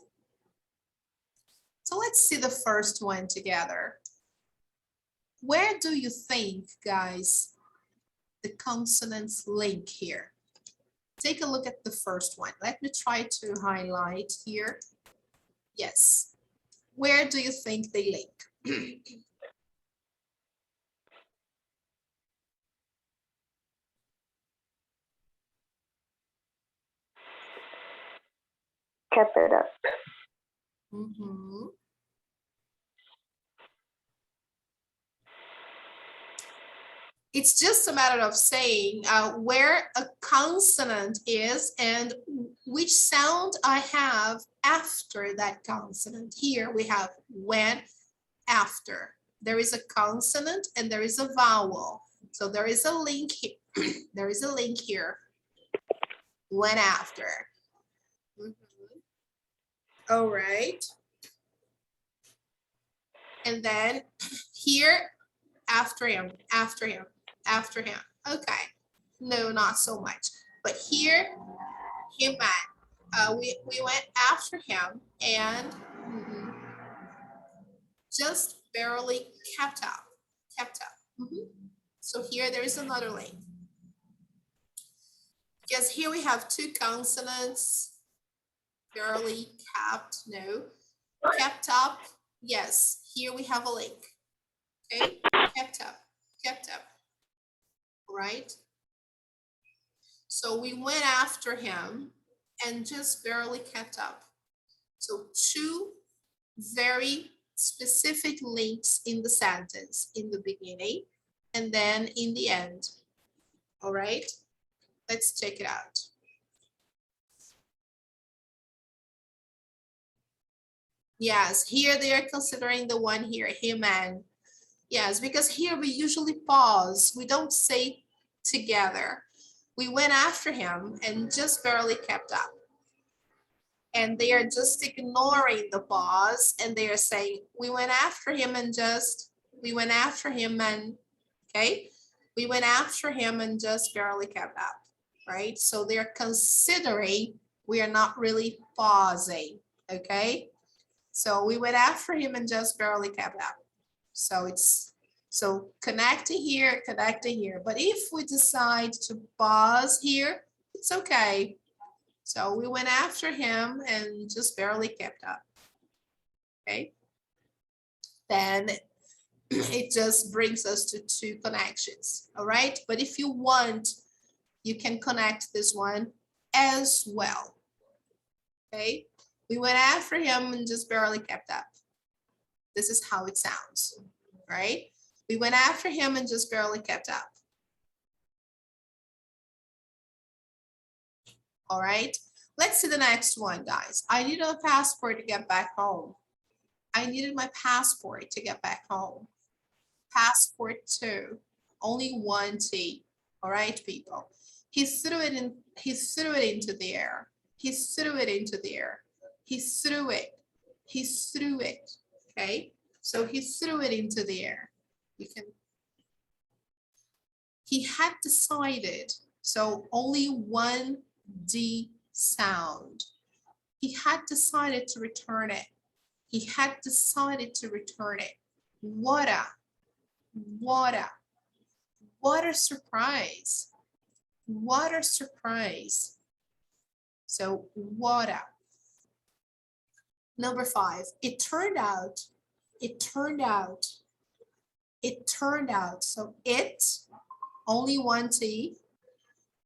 So let's see the first one together. Where do you think, guys, the consonants link here? Take a look at the first one. Let me try to highlight here. Yes. Where do you think they link? Cap it up. Mhm. It's just a matter of saying where a consonant is and which sound I have after that consonant. Here we have when, after. There is a consonant and there is a vowel. So there is a link here. There is a link here. When, after. All right. And then here, after him, after him, after him. Okay. No, not so much. But here, him man. We went after him and just barely kept up. Kept up. So here there is another link. Because here we have two consonants. Barely kept, no. Kept up, yes. Here we have a link. Okay, kept up, kept up. Right? So we went after him and just barely kept up. So two very specific links in the sentence, in the beginning and then in the end. All right, let's check it out. Yes, here they are considering the one here, him and. Yes, because here we usually pause. We don't say together. We went after him and just barely kept up. And they are just ignoring the pause and they are saying, we went after him and just, we went after him and, okay? We went after him and just barely kept up, right? So they're considering we are not really pausing, okay? So we went after him and just barely kept up. So it's, so connecting here. But if we decide to pause here, it's okay. So we went after him and just barely kept up. Okay. Then it just brings us to two connections. All right. But if you want, you can connect this one as well. Okay. We went after him and just barely kept up. This is how it sounds, right? We went after him and just barely kept up. All right, let's see the next one, guys. I needed a passport to get back home. I needed my passport to get back home. Passport two, only one T. All right, people. He threw it in. He threw it into the air. He threw it into the air. He threw it. He threw it. Okay, so he threw it into the air. You can. He had decided. So only one D sound. He had decided to return it. He had decided to return it. What a surprise. What a surprise. So what a. Number 5, it turned out. So it, only one T.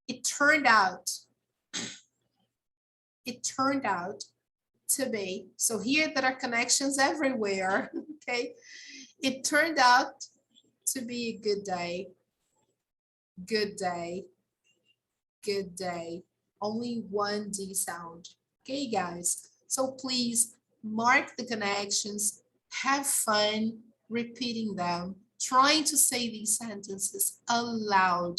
it turned out to be, so here there are connections everywhere, okay? It turned out to be a good day. Good day. Good day. Only one D sound. Okay, guys. So please mark the connections, have fun repeating them, trying to say these sentences aloud.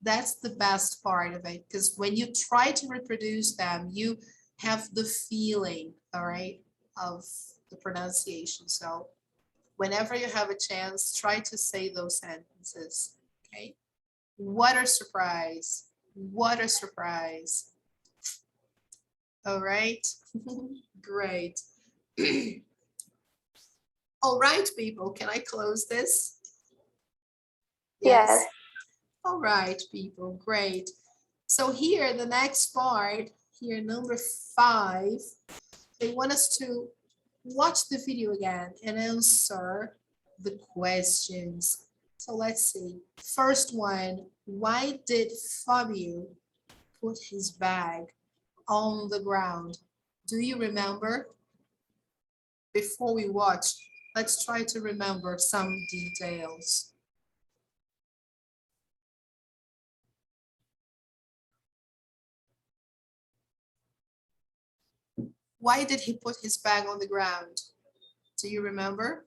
That's the best part of it, because when you try to reproduce them, you have the feeling, all right, of the pronunciation. So whenever you have a chance, try to say those sentences, okay? What a surprise. What a surprise. All right, great. All right, people, can I close this? Yes. All right, people, great. So here, the next part, here, number 5, they want us to watch the video again and answer the questions. So let's see. First one, why did Fabio put his bag on the ground? Do you remember? Before we watch, let's try to remember some details. Why did he put his bag on the ground? Do you remember?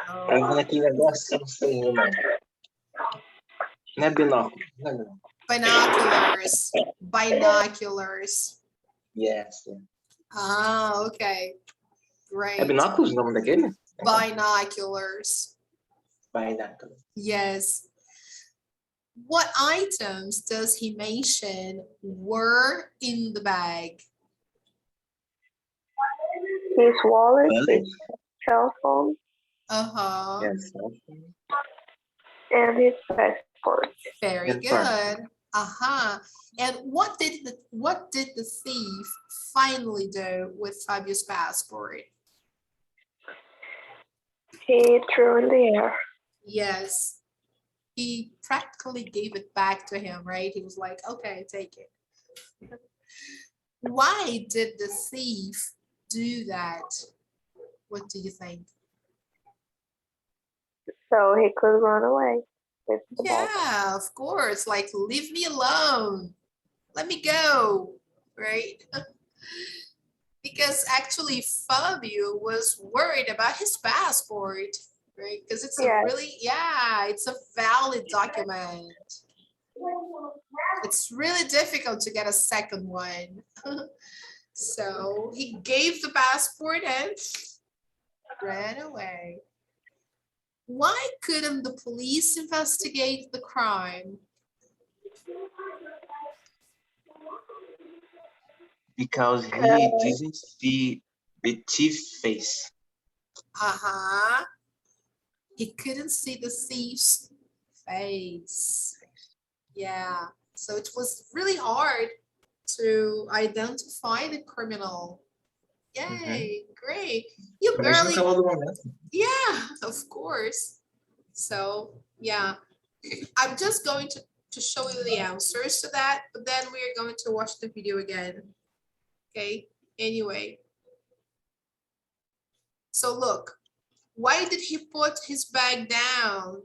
Tava naquele negócio, não sei, não. Não é binóculo. Não é binóculo. Binoculars. Binoculars. Yes. Yeah. Ah, okay. Great. É binóculos o nome daquele? Binoculars. Binoculars. Yes. What items does he mention were in the bag? His wallet, Wallet. his cell phone, Uh-huh. Yes. and his passport. Very Yes, good. sir. Uh-huh. And what did the thief finally do with Fabio's passport? He threw in the air. Yes. He practically gave it back to him, right? He was like, okay, take it. Why did the thief do that? What do you think? So he could run away with the bag. Yeah, of course. Like, leave me alone. Let me go, right? Because actually Fabio was worried about his passport, right? Because it's a Yes. really, yeah, it's a valid document. It's really difficult to get a second one. So he gave the passport and ran away. Why couldn't the police investigate the crime? Because he didn't see the thief face. Uh-huh. He couldn't see the thief's face. Yeah. So it was really hard to identify the criminal. Yay, great. You Mas no barely, calor do momento. yeah, of course. So yeah, I'm just going to show you the answers to that, but then we're going to watch the video again. Okay, anyway. So look, why did he put his bag down?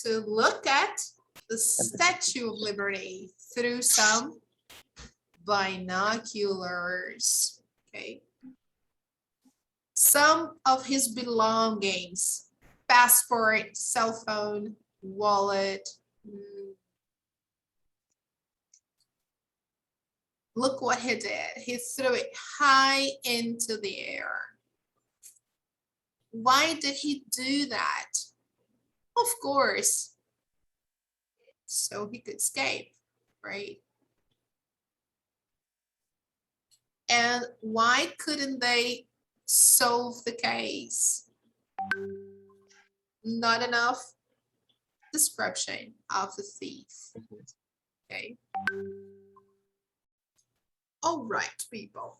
To look at the Statue of Liberty through some binoculars, okay? Some of his belongings, passport, cell phone, wallet. Look what he did. He threw it high into the air. Why did he do that? Of course, so he could escape, right? And why couldn't they solve the case? Not enough description of the thief. Okay. All right, people.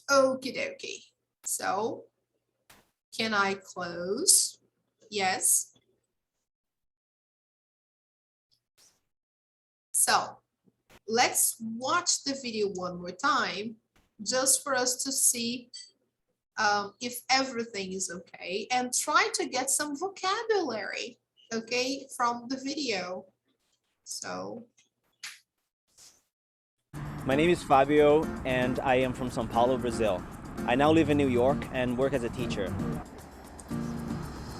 Okie dokie. So, can I close? Yes. So let's watch the video one more time, just for us to see if everything is okay, and try to get some vocabulary, okay, from the video. So My name is Fabio, and I am from São Paulo, Brazil. I now live in New York and work as a teacher.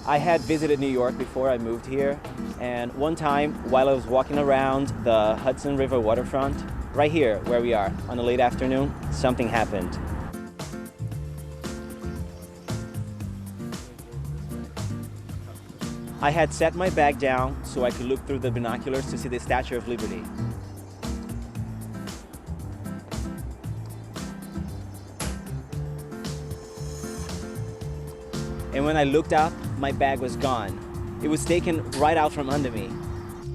I had visited New York before I moved here, and one time while I was walking around the Hudson River waterfront, right here where we are, on a late afternoon, something happened. I had set my bag down so I could look through the binoculars to see the Statue of Liberty. And when I looked up, my bag was gone. It was taken right out from under me.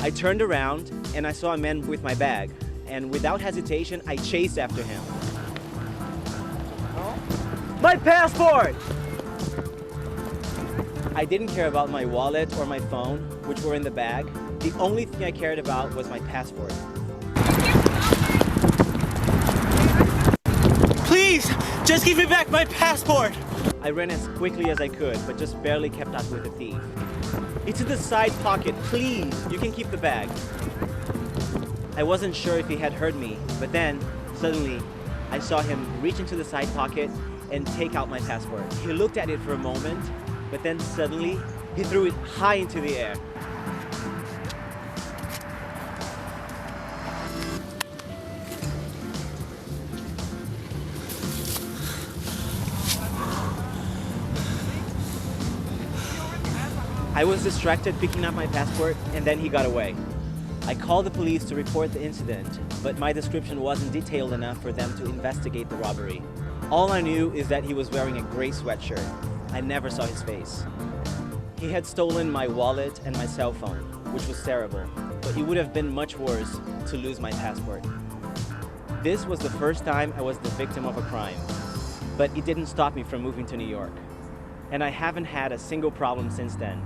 I turned around and I saw a man with my bag, and without hesitation, I chased after him. My passport! I didn't care about my wallet or my phone, which were in the bag. The only thing I cared about was my passport. Please, just give me back my passport! I ran as quickly as I could, but just barely kept up with the thief. It's in the side pocket, please, you can keep the bag. I wasn't sure if he had heard me, but then, suddenly, I saw him reach into the side pocket and take out my passport. He looked at it for a moment, but then suddenly, he threw it high into the air. I was distracted picking up my passport, and then he got away. I called the police to report the incident, but my description wasn't detailed enough for them to investigate the robbery. All I knew is that he was wearing a gray sweatshirt. I never saw his face. He had stolen my wallet and my cell phone, which was terrible, but it would have been much worse to lose my passport. This was the first time I was the victim of a crime, but it didn't stop me from moving to New York. And I haven't had a single problem since then.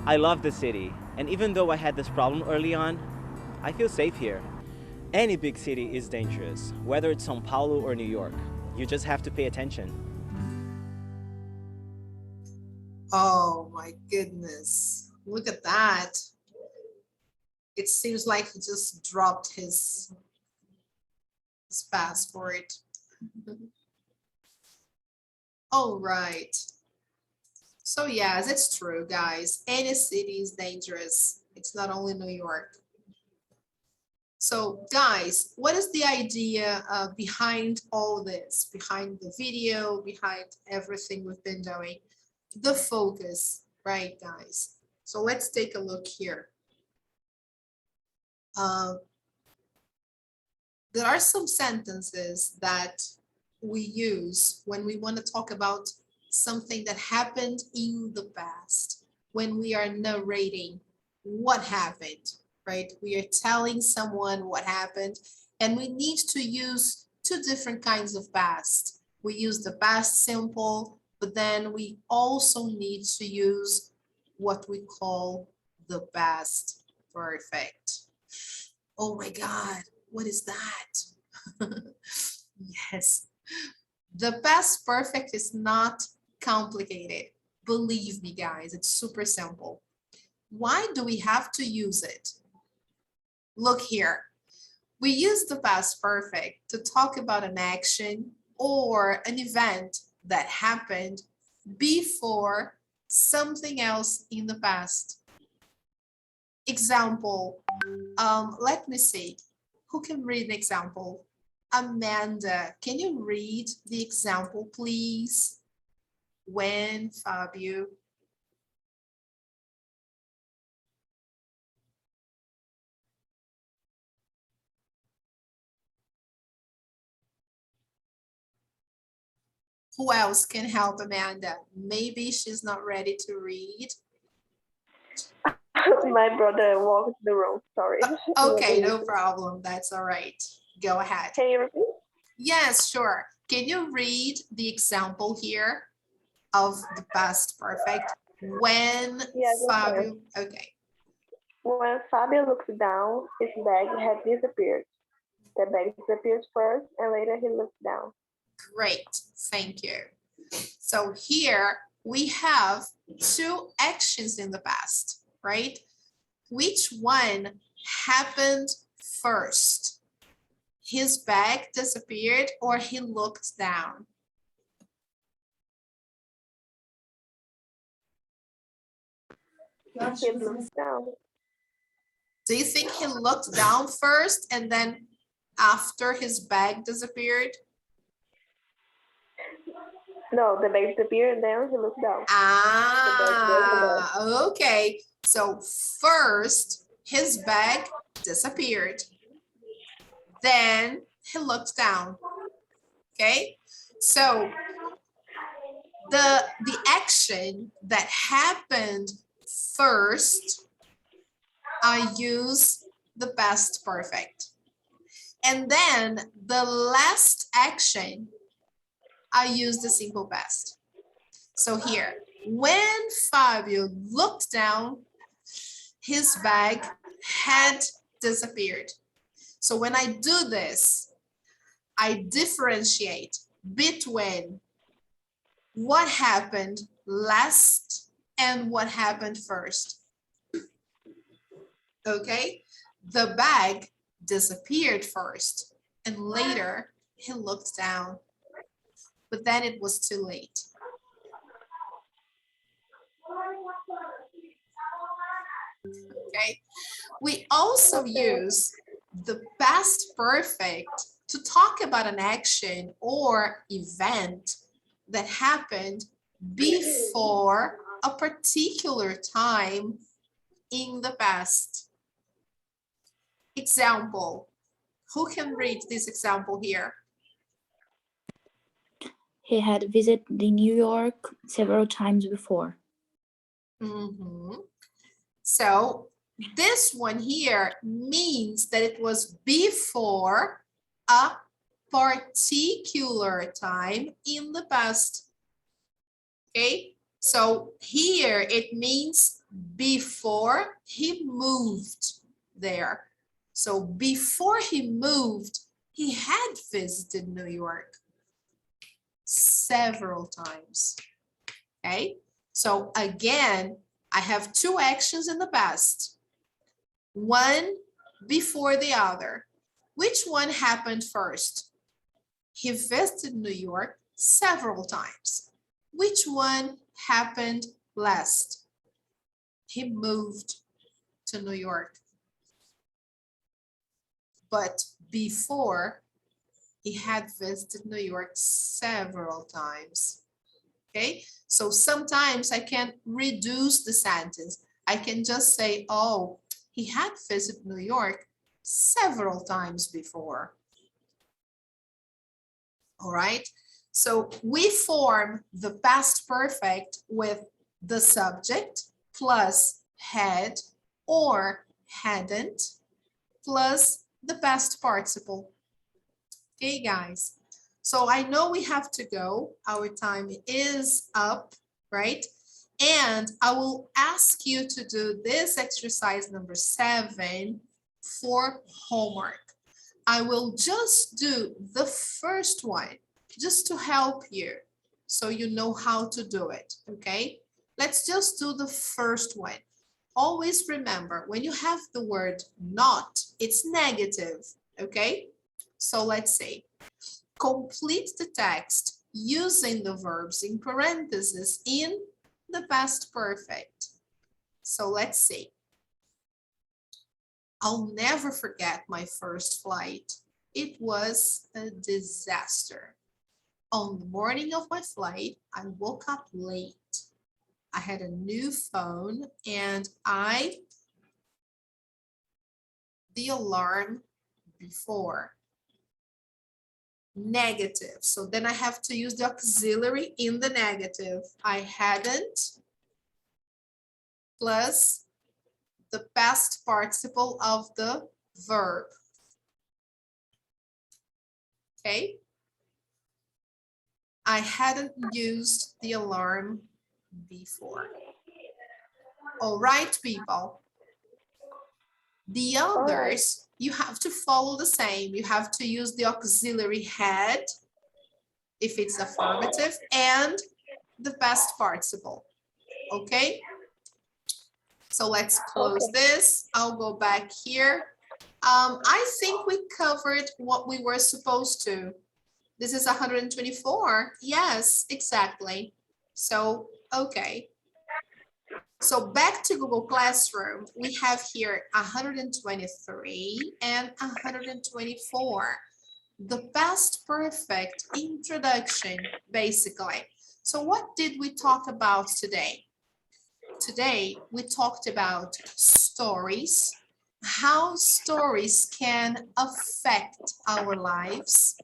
I love the city, and even though I had this problem early on, I feel safe here. Any big city is dangerous, whether it's São Paulo or New York. You just have to pay attention. oh my goodness, look at that. It seems like he just dropped his passport. All right. So yes, it's true, guys. Any city is dangerous. It's not only New York. So guys, what is the idea behind all this, behind the video, behind everything we've been doing? The focus, right, guys? So let's take a look here. There are some sentences that we use when we want to talk about something that happened in the past, when we are narrating what happened, right? We are telling someone what happened, and we need to use two different kinds of past. We use the past simple, but then we also need to use what we call the past perfect. Oh my God, what is that? Yes, the past perfect is not complicated. Believe me, guys, it's super simple. Why do we have to use it? Look here. We use the past perfect to talk about an action or an event that happened before something else in the past. Example, let me see. Who can read an example? Amanda, can you read the example, please? When, Fabio? Who else can help Amanda? Maybe she's not ready to read. My brother walked the room, sorry. Okay, no problem. That's all right. Go ahead. Can you repeat? Yes, sure. Can you read the example here of the past perfect? When, Yes, Fabio? Okay. When Fabio looked down, his bag had disappeared. The bag disappeared first, and later he looked down. Great, thank you. So here we have two actions in the past, right? Which one happened first? His bag disappeared or he looked down? He looked down. Do you think he looked down first and then after his bag disappeared? No, the bag disappeared, then he looked down. Ah, okay. So first his bag disappeared. Then he looked down. Okay, so the action that happened first, I use the past perfect. And then the last action, I use the simple past. So here, when Fabio looked down, his bag had disappeared. So when I do this, I differentiate between what happened last and what happened first. Okay, the bag disappeared first and later he looked down, but then it was too late. Okay, we also use the past perfect to talk about an action or event that happened before a particular time in the past. Example, who can read this example here? He had visited New York several times before. So this one here means that it was before a particular time in the past. Okay, so here it means before he moved there. So before he moved, he had visited New York several times. Okay, so again, I have two actions in the past, one before the other. Which one happened first? He visited New York several times. Which one happened last? He moved to New York. But before, he had visited New York several times. Okay, so sometimes I can reduce the sentence. I can just say, oh, he had visited New York several times before. All right, so we form the past perfect with the subject plus had or hadn't plus the past participle. Okay, guys. So I know we have to go. Our time is up, right? And I will ask you to do this exercise number 7 for homework. I will just do the first one just to help you so you know how to do it, okay? Let's just do the first one. Always remember, when you have the word not, it's negative, okay? So let's say, complete the text using the verbs in parentheses in the past perfect. So let's see. I'll never forget my first flight. It was a disaster. On the morning of my flight, I woke up late. I had a new phone and the alarm before. Negative. So then I have to use the auxiliary in the negative. I hadn't plus the past participle of the verb. Okay. I hadn't used the alarm before. All right, people. The right. others, you have to follow the same. You have to use the auxiliary had if it's affirmative and the past participle. Okay? So let's close this. I'll go back here. I think we covered what we were supposed to. This is 124. Yes, exactly. So, okay. So back to Google Classroom, we have here 123 and 124. The past perfect introduction, basically. So what did we talk about today? Today, we talked about stories, how stories can affect our lives.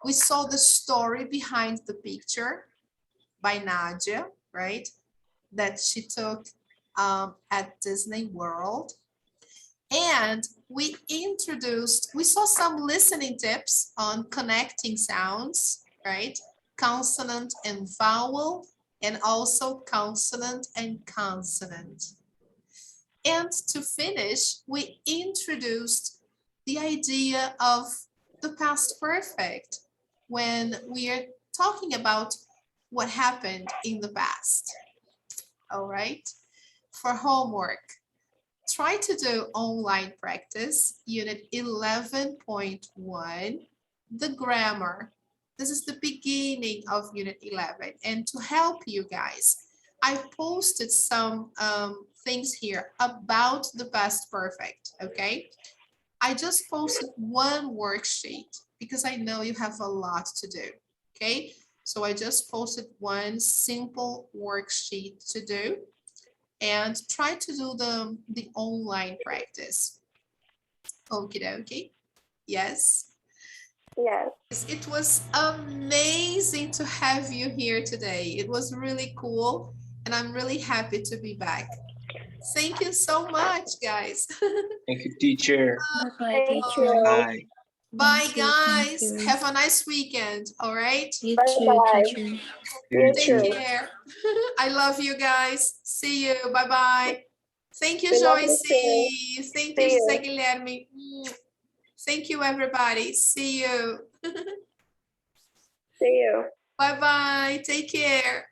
We saw the story behind the picture by Nadia, right? That she took at Disney World. And we saw some listening tips on connecting sounds, right? Consonant and vowel, and also consonant and consonant. And to finish, we introduced the idea of the past perfect when we are talking about what happened in the past. All right. For homework, try to do online practice, unit 11.1, the grammar. This is the beginning of unit 11. And to help you guys, I posted some things here about the past perfect, okay? I just posted one worksheet because I know you have a lot to do, okay? So I just posted one simple worksheet to do and try to do the online practice. Okie dokie. Yes. Yes. It was amazing to have you here today. It was really cool and I'm really happy to be back. Thank you so much, guys. Thank you, teacher. Bye, Thank teacher. you. Bye. Bye, Thank you, guys. thank you. Have a nice weekend. All right. You Bye too, bye. teacher. You Take too. care. I love you guys. See you. Bye-bye. Thank you, We love you Joyce. too. Thank See you, you. José Guilherme. Thank you, everybody. See you. See you. Bye-bye. Take care.